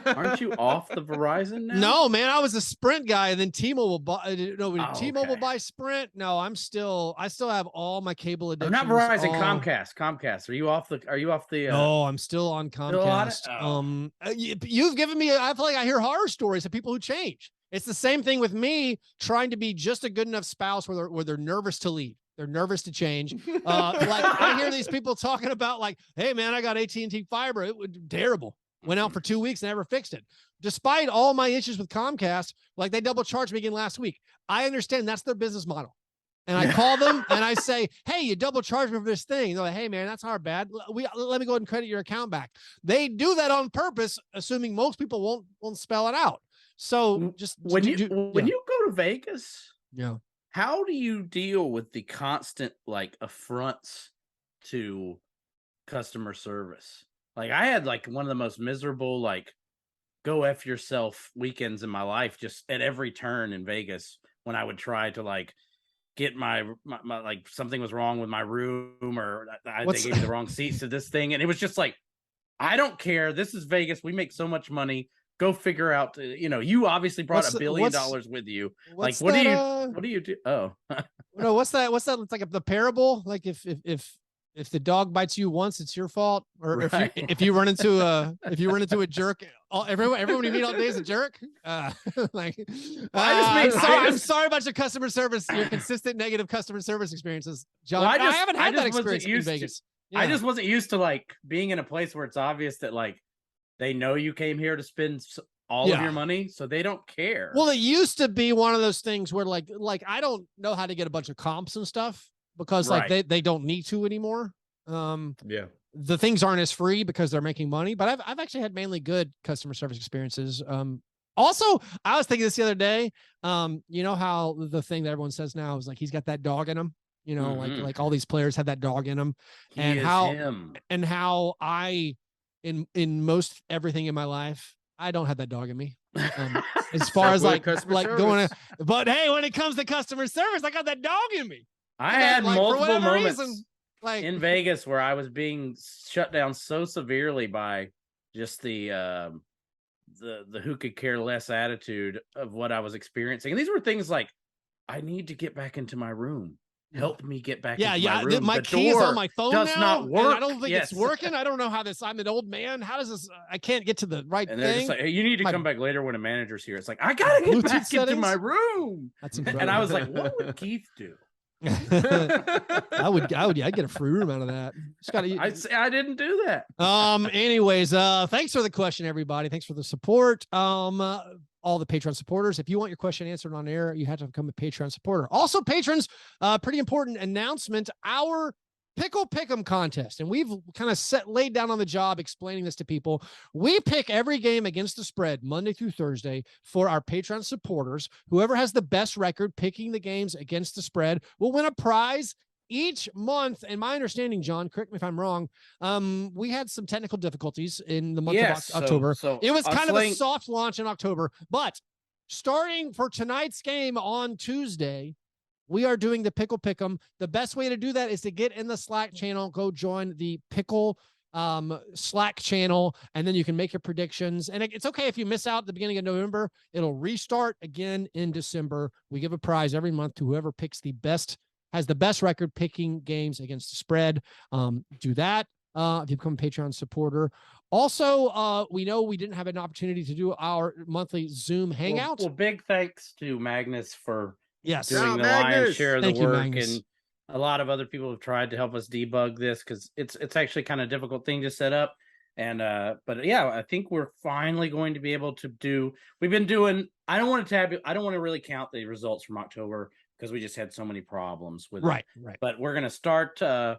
Aren't you off the Verizon now? No, man, I was a Sprint guy, and then T-Mobile T-Mobile buy Sprint. No, I still have all my cable addictions. Not Verizon, Comcast. Are you off the? No, I'm still on Comcast. You've given me. I feel like I hear horror stories of people who change. It's the same thing with me trying to be just a good enough spouse where they're nervous to leave. They're nervous to change. Like I hear these people talking about like, hey man, I got AT&T fiber. It was terrible. Went out for 2 weeks, never fixed it. Despite all my issues with Comcast, like they double charged me again last week. I understand that's their business model. And I call them and I say, hey, you double charged me for this thing. They're like, hey man, that's our bad. Let me go ahead and credit your account back. They do that on purpose, assuming most people won't spell it out. So just when you go to Vegas, yeah. How do you deal with the constant like affronts to customer service? Like I had like one of the most miserable like go F yourself weekends in my life, just at every turn in Vegas when I would try to like get my like something was wrong with my room or they gave me the wrong seats to this thing. And it was just like, I don't care. This is Vegas. We make so much money. go figure out. You obviously brought $1 billion with you. Like, what do you do? Oh, no, what's that? It's like the parable. Like if the dog bites you once, it's your fault. Or right. if you run into a jerk, everyone you meet all day is a jerk. I'm sorry about your customer service, your consistent negative customer service experiences, John. Well, I haven't had that experience in Vegas. Yeah. I just wasn't used to like being in a place where it's obvious that like they know you came here to spend all of your money, so they don't care. Well, it used to be one of those things where like I don't know how to get a bunch of comps and stuff because like they don't need to anymore. The things aren't as free because they're making money, but I've actually had mainly good customer service experiences. Also, I was thinking this the other day. You know how the thing that everyone says now is like he's got that dog in him. You know, like all these players have that dog in them, and how I in most everything in my life, I don't have that dog in me. As far as like going, but hey, when it comes to customer service, I got that dog in me. I had multiple moments in Vegas where I was being shut down so severely by just the who could care less attitude of what I was experiencing. And these were things like, I need to get back into my room. Help me get back into my room. My key is on my phone does now, not work. I don't think it's working. I don't know how this. I'm an old man. How does this? I can't get to the right and thing. Just like, hey, you need to come back later when a manager's here. It's like, I gotta get back into my room. That's incredible. And I was like, what would Keith do? I'd get a free room out of that. I'd say I didn't do that. Anyways, thanks for the question, everybody. Thanks for the support. All the Patreon supporters. If you want your question answered on air, you have to become a Patreon supporter. Also, patrons, pretty important announcement, our Pickle Pick'em contest. And we've kind of laid down on the job explaining this to people. We pick every game against the spread Monday through Thursday for our Patreon supporters. Whoever has the best record picking the games against the spread will win a prize each month. And my understanding, John, correct me if I'm wrong, we had some technical difficulties in the month of October. So it was kind of a soft launch in October, but starting for tonight's game on Tuesday, we are doing the Pickle Pick'em. The best way to do that is to get in the Slack channel, go join the Pickle Slack channel, and then you can make your predictions. And it's okay if you miss out at the beginning of November. It'll restart again in December. We give a prize every month to whoever has the best record picking games against the spread. Do that if you become a Patreon supporter. Also, we know we didn't have an opportunity to do our monthly Zoom hangout. Well, big thanks to Magnus for doing the Magnus. lion's share of the work. Magnus. And a lot of other people have tried to help us debug this because it's actually kind of a difficult thing to set up. And but yeah, I think we're finally going to be able to do. We've been doing. I don't want to really count the results from October because we just had so many problems with it. Right. But we're gonna start for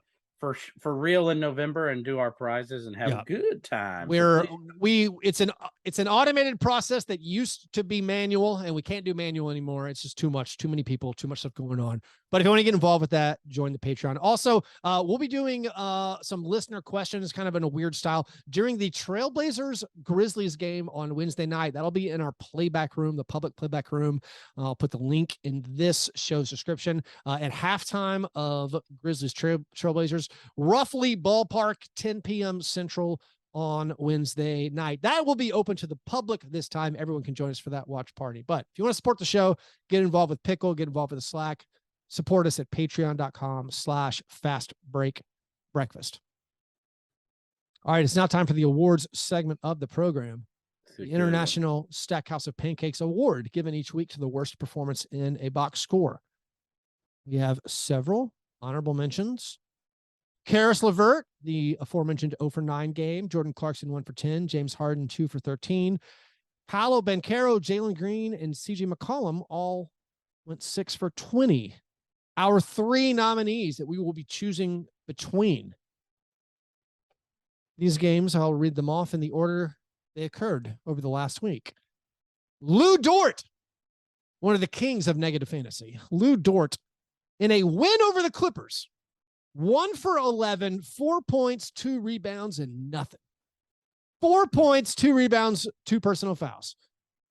real in November and do our prizes and have a good time. It's an automated process that used to be manual, and we can't do manual anymore. It's just too many people, too much stuff going on. But if you want to get involved with that, join the Patreon. Also, we'll be doing some listener questions kind of in a weird style during the Trailblazers Grizzlies game on Wednesday night. That'll be in our playback room, the public playback room. I'll put the link in this show's description. At halftime of Grizzlies Trailblazers, roughly ballpark 10 p.m. Central on Wednesday night. That will be open to the public this time. Everyone can join us for that watch party. But if you want to support the show, get involved with Pickle, get involved with the Slack. Support us at patreon.com/fastbreakbreakfast. All right, it's now time for the awards segment of the program. The International Stackhouse of Pancakes Award, given each week to the worst performance in a box score. We have several honorable mentions. Karis LeVert, the aforementioned 0 for 9 game. Jordan Clarkson 1 for 10. James Harden 2 for 13. Paolo Banchero, Jalen Green, and CJ McCollum all went 6 for 20. Our 3 nominees that we will be choosing between. These games, I'll read them off in the order they occurred over the last week. Lou Dort, one of the kings of negative fantasy. Lou Dort, in a win over the Clippers, 1 for 11, 4 points, 2 rebounds, and nothing. 4 points, 2 rebounds, 2 personal fouls.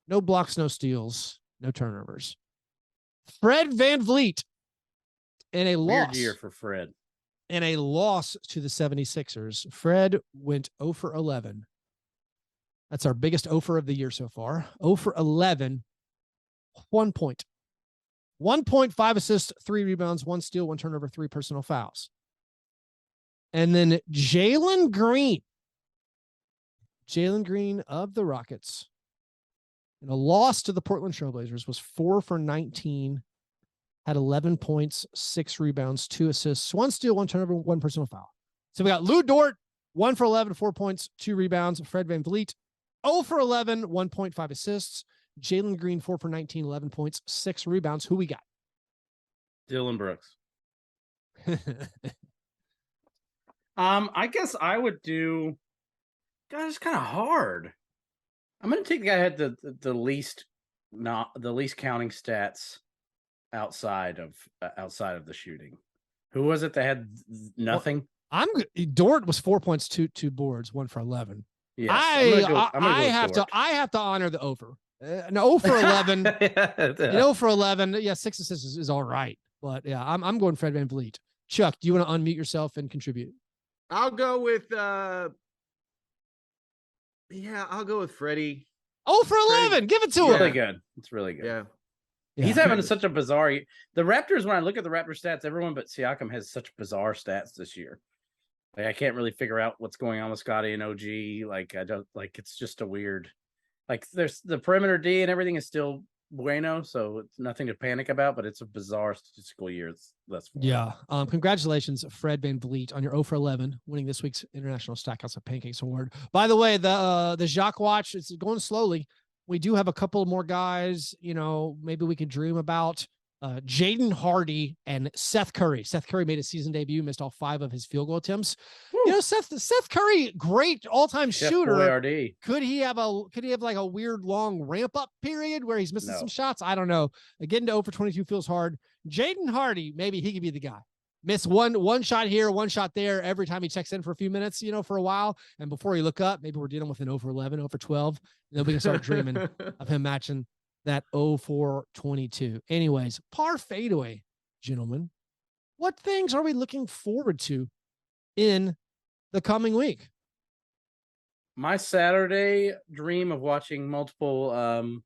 No blocks, no steals, no turnovers. Fred VanVleet, in a loss. Weird year for Fred. In a loss to the 76ers, Fred went 0 for 11. That's our biggest 0 for of the year so far. 0 for 11, 1 point. 1.5 assists, 3 rebounds, 1 steal, 1 turnover, 3 personal fouls. And then Jalen Green of the Rockets, in a loss to the Portland Trailblazers, was 4 for 19, had 11 points, 6 rebounds, 2 assists, 1 steal, 1 turnover, 1 personal foul. So we got Lou Dort, 1 for 11, 4 points, 2 rebounds. Fred VanVleet, 0 for 11, 1.5 assists. Jalen Green, 4 for 19, 11 points, 6 rebounds. Who we got? Dylan Brooks. I guess I would do. God, it's kind of hard. I'm going to take the guy who had the least counting stats outside of the shooting. Who was it that had nothing? Dort was 4 points, 2 boards, 1 for 11. Yes, I have to honor the over. An 0 for 11. An 0 for 11. Yeah, 6 assists is all right. But yeah, I'm going Fred VanVleet. Chuck, do you want to unmute yourself and contribute? I'll go with Freddie. 0 for 11. Give it to him. Really good. It's really good. Yeah. He's having such a bizarre. The Raptors, when I look at the Raptor stats, everyone but Siakam has such bizarre stats this year. Like, I can't really figure out what's going on with Scotty and OG. Like, I don't like. It's just a weird. Like, there's the perimeter D and everything is still bueno, so it's nothing to panic about. But it's a bizarre statistical year. That's yeah. Congratulations, Fred VanVleet, on your 0 for 11, winning this week's International Stackhouse of Pancakes Award. By the way, the Jacques Watch is going slowly. We do have a couple more guys. Maybe we could dream about. Jaden Hardy and Seth Curry. Seth Curry made his season debut, missed all 5 of his field goal attempts. Woo. Seth Curry, great all-time shooter. Boyardee. Could he have like a weird long ramp up period where he's missing some shots? I don't know. Getting to 0 for 22 feels hard. Jaden Hardy, maybe he could be the guy. Miss one shot here, 1 shot there every time he checks in for a few minutes, for a while. And before you look up, maybe we're dealing with an 0 for 11, 0 for 12. And then we can start dreaming of him matching that 0 for 22. Anyways, par fadeaway, gentlemen. What things are we looking forward to in the coming week? My Saturday dream of watching multiple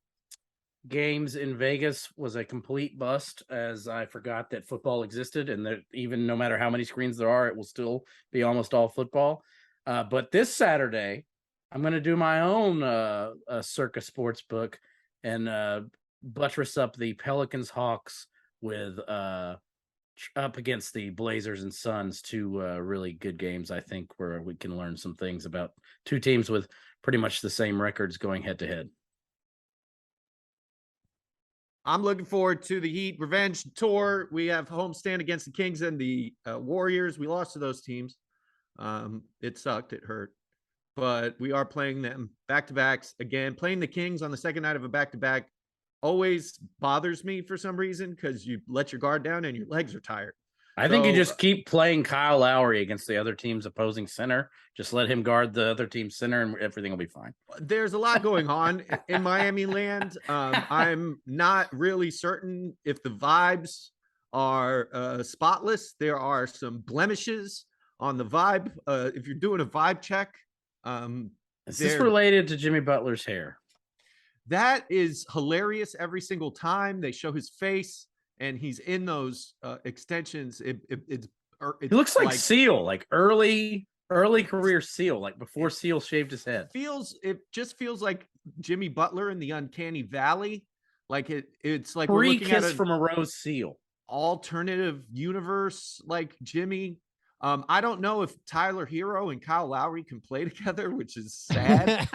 games in Vegas was a complete bust, as I forgot that football existed, and that even no matter how many screens there are, it will still be almost all football. But this Saturday, I'm going to do my own Circa sports book and buttress up the Pelicans Hawks with up against the Blazers and Suns, 2 really good games, I think, where we can learn some things about 2 teams with pretty much the same records going head to head. I'm looking forward to the Heat Revenge Tour. We have homestand against the Kings and the Warriors. We lost to those teams. It sucked. It hurt. But we are playing them back-to-backs again. Playing the Kings on the second night of a back-to-back always bothers me for some reason, because you let your guard down and your legs are tired. I think you just keep playing Kyle Lowry against the other team's opposing center. Just let him guard the other team's center and everything will be fine. There's a lot going on in Miami land. I'm not really certain if the vibes are spotless. There are some blemishes on the vibe. If you're doing a vibe check, is this related to Jimmy Butler's hair? That is hilarious. Every single time they show his face and he's in those extensions, it looks like Seal, like early career Seal, like before Seal shaved his head. It just feels like Jimmy Butler in the Uncanny Valley. Like it's like we're looking at from a Rose Seal alternative universe, like Jimmy. I don't know if Tyler Hero and Kyle Lowry can play together, which is sad.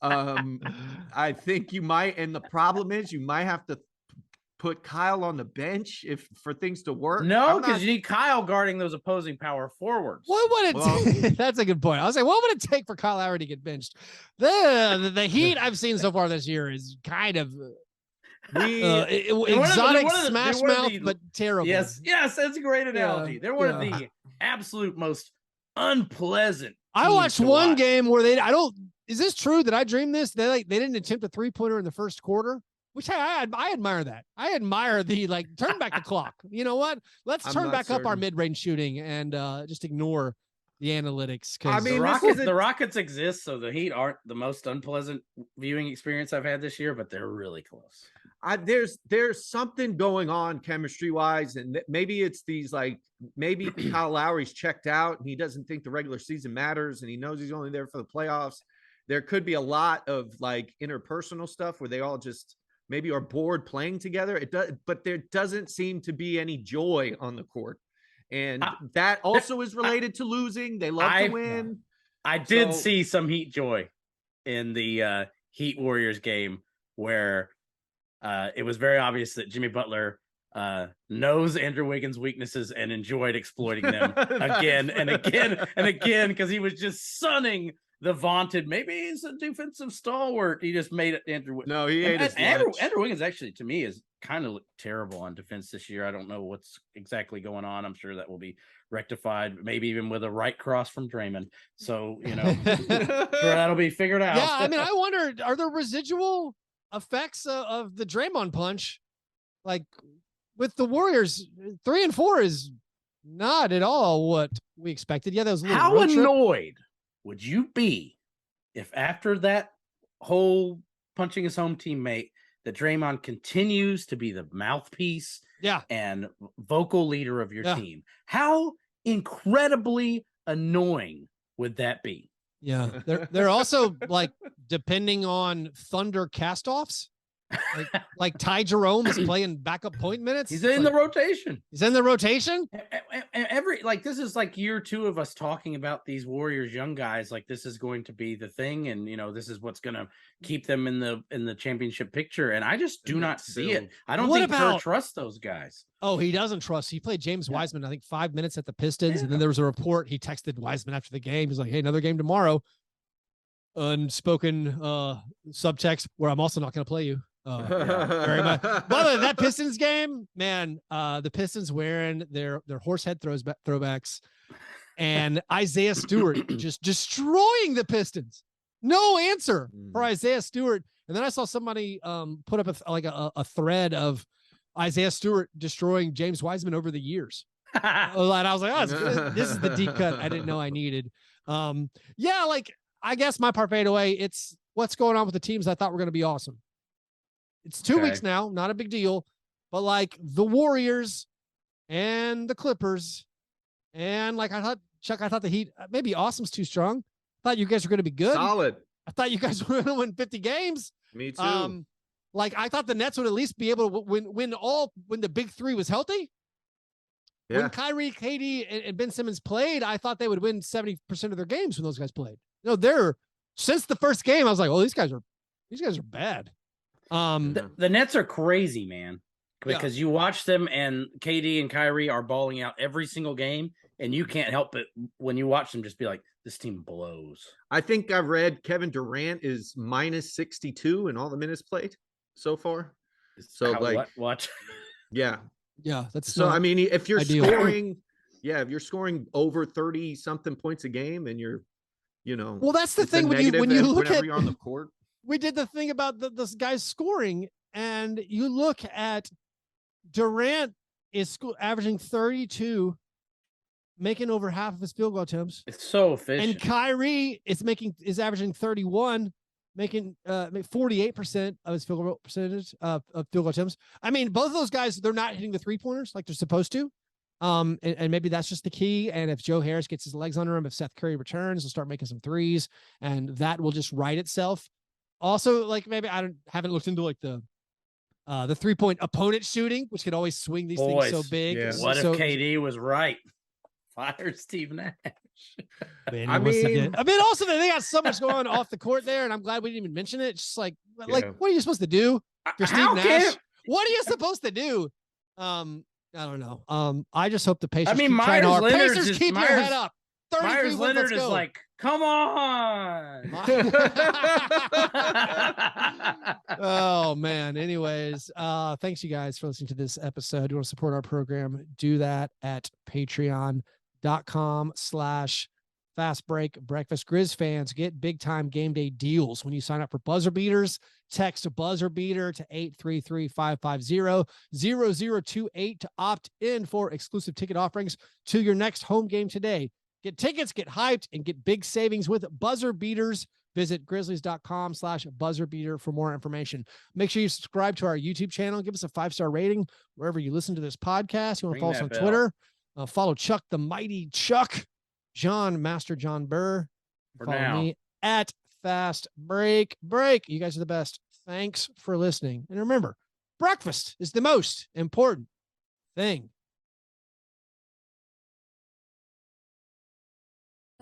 I think you might, and the problem is you might have to put Kyle on the bench for things to work. No, because you need Kyle guarding those opposing power forwards. What would it that's a good point. I was like, what would it take for Kyle Lowry to get benched? The Heat I've seen so far this year is kind of exotic smash mouth, but terrible. Yes, that's a great analogy. Yeah, they're one of the absolute most unpleasant. I watched one game where is this true that I dreamed this? They didn't attempt a 3-pointer in the first quarter, which I admire that. I admire the turn back the clock. You know what? Let's turn back up our mid-range shooting and just ignore the analytics. I mean, the Rockets exist, so the Heat aren't the most unpleasant viewing experience I've had this year, but they're really close. There's something going on chemistry wise, and maybe it's these like maybe Kyle Lowry's checked out and he doesn't think the regular season matters and he knows he's only there for the playoffs. There could be a lot of like interpersonal stuff where they all just maybe are bored playing together. It does, but there doesn't seem to be any joy on the court, and that also is related to losing. They love to win. I did see some Heat joy in the Heat Warriors game where it was very obvious that Jimmy Butler knows Andrew Wiggins' weaknesses and enjoyed exploiting them again and again and again, because he was just sunning the vaunted, maybe he's a defensive stalwart. He just made it Andrew Wiggins. No, he ate his Andrew Wiggins actually, to me, is kind of looked terrible on defense this year. I don't know what's exactly going on. I'm sure that will be rectified, maybe even with a right cross from Draymond. So, sure that'll be figured out. Yeah, I mean, I wonder, are there residual effects of the Draymond punch? Like with the Warriors, 3 and 4 is not at all what we expected. Yeah, that was a little how annoyed would you be if after that whole punching his home teammate, that Draymond continues to be the mouthpiece and vocal leader of your team? How incredibly annoying would that be? Yeah, they're also like depending on Thunder castoffs. Like Ty Jerome is playing backup point minutes. He's in the rotation. He's in the rotation. This is like year 2 of us talking about these Warriors young guys. Like this is going to be the thing, and this is what's going to keep them in the championship picture. And I just do not see it. I don't think Kerr trusts those guys. Oh, he doesn't trust. He played James Wiseman, I think 5 minutes at the Pistons, and then there was a report. He texted Wiseman after the game. He's like, "Hey, another game tomorrow." Unspoken subtext where I'm also not going to play you. Very much. By the way, that Pistons game, man, the Pistons wearing their horsehead throwbacks, and Isaiah Stewart just destroying the Pistons. No answer for Isaiah Stewart. And then I saw somebody put up a thread of Isaiah Stewart destroying James Wiseman over the years. And I was like, oh, this is the deep cut I didn't know I needed. I guess my part fadeaway, it's what's going on with the teams I thought were going to be awesome. It's 2 weeks now, not a big deal, but like the Warriors and the Clippers, and like I thought the Heat, maybe awesome's too strong. I thought you guys were going to be good. Solid. I thought you guys were going to win 50 games. Me too. I thought the Nets would at least be able to win when the big 3 was healthy. Yeah. When Kyrie, KD, and Ben Simmons played, I thought they would win 70% of their games when those guys played. Since the first game, I was like, oh, these guys are bad. The Nets are crazy, man, because you watch them and KD and Kyrie are balling out every single game, and you can't help but when you watch them just be like, this team blows. I think I read Kevin Durant is minus 62 in all the minutes played so far. So what? Yeah. That's so. I mean, if you're ideal. scoring over 30 something points a game, and you're, well, that's the thing when you look at you're on the court. We did the thing about this guy's scoring, and you look at Durant is averaging 32, making over half of his field goal attempts. It's so efficient. And Kyrie is averaging 31, making 48% of his field goal percentage of field goal attempts. I mean, both of those guys, they're not hitting the 3-pointers like they're supposed to. And maybe that's just the key. And if Joe Harris gets his legs under him, if Seth Curry returns, he'll start making some threes, and that will just right itself. Also, like maybe haven't looked into like the 3-point opponent shooting, which could always swing these things so big. Yeah. What if KD was right? Fire Steve Nash. Man, also they got so much going off the court there, and I'm glad we didn't even mention it. It's just like what are you supposed to do for Steve Nash? What are you supposed to do? I don't know. I just hope the Pacers keep trying hard. Pacers, keep your head up. Myers Leonard is like, come on. Oh man. Anyways, thanks you guys for listening to this episode. You want to support our program? Do that at patreon.com/Fast Break Breakfast. Grizz fans, get big time game day deals when you sign up for buzzer beaters. Text buzzer beater to 833-550-0028 to opt in for exclusive ticket offerings to your next home game today. Get tickets, get hyped, and get big savings with buzzer beaters. Visit grizzlies.com/buzzerbeater for more information. Make sure you subscribe to our YouTube channel. Give us a 5-star rating wherever you listen to this podcast. You want to follow us on Twitter? Follow Chuck the Mighty Chuck, Master John Burr. Follow me at Fast Break. You guys are the best. Thanks for listening. And remember, breakfast is the most important thing.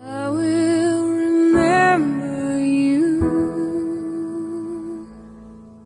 I will remember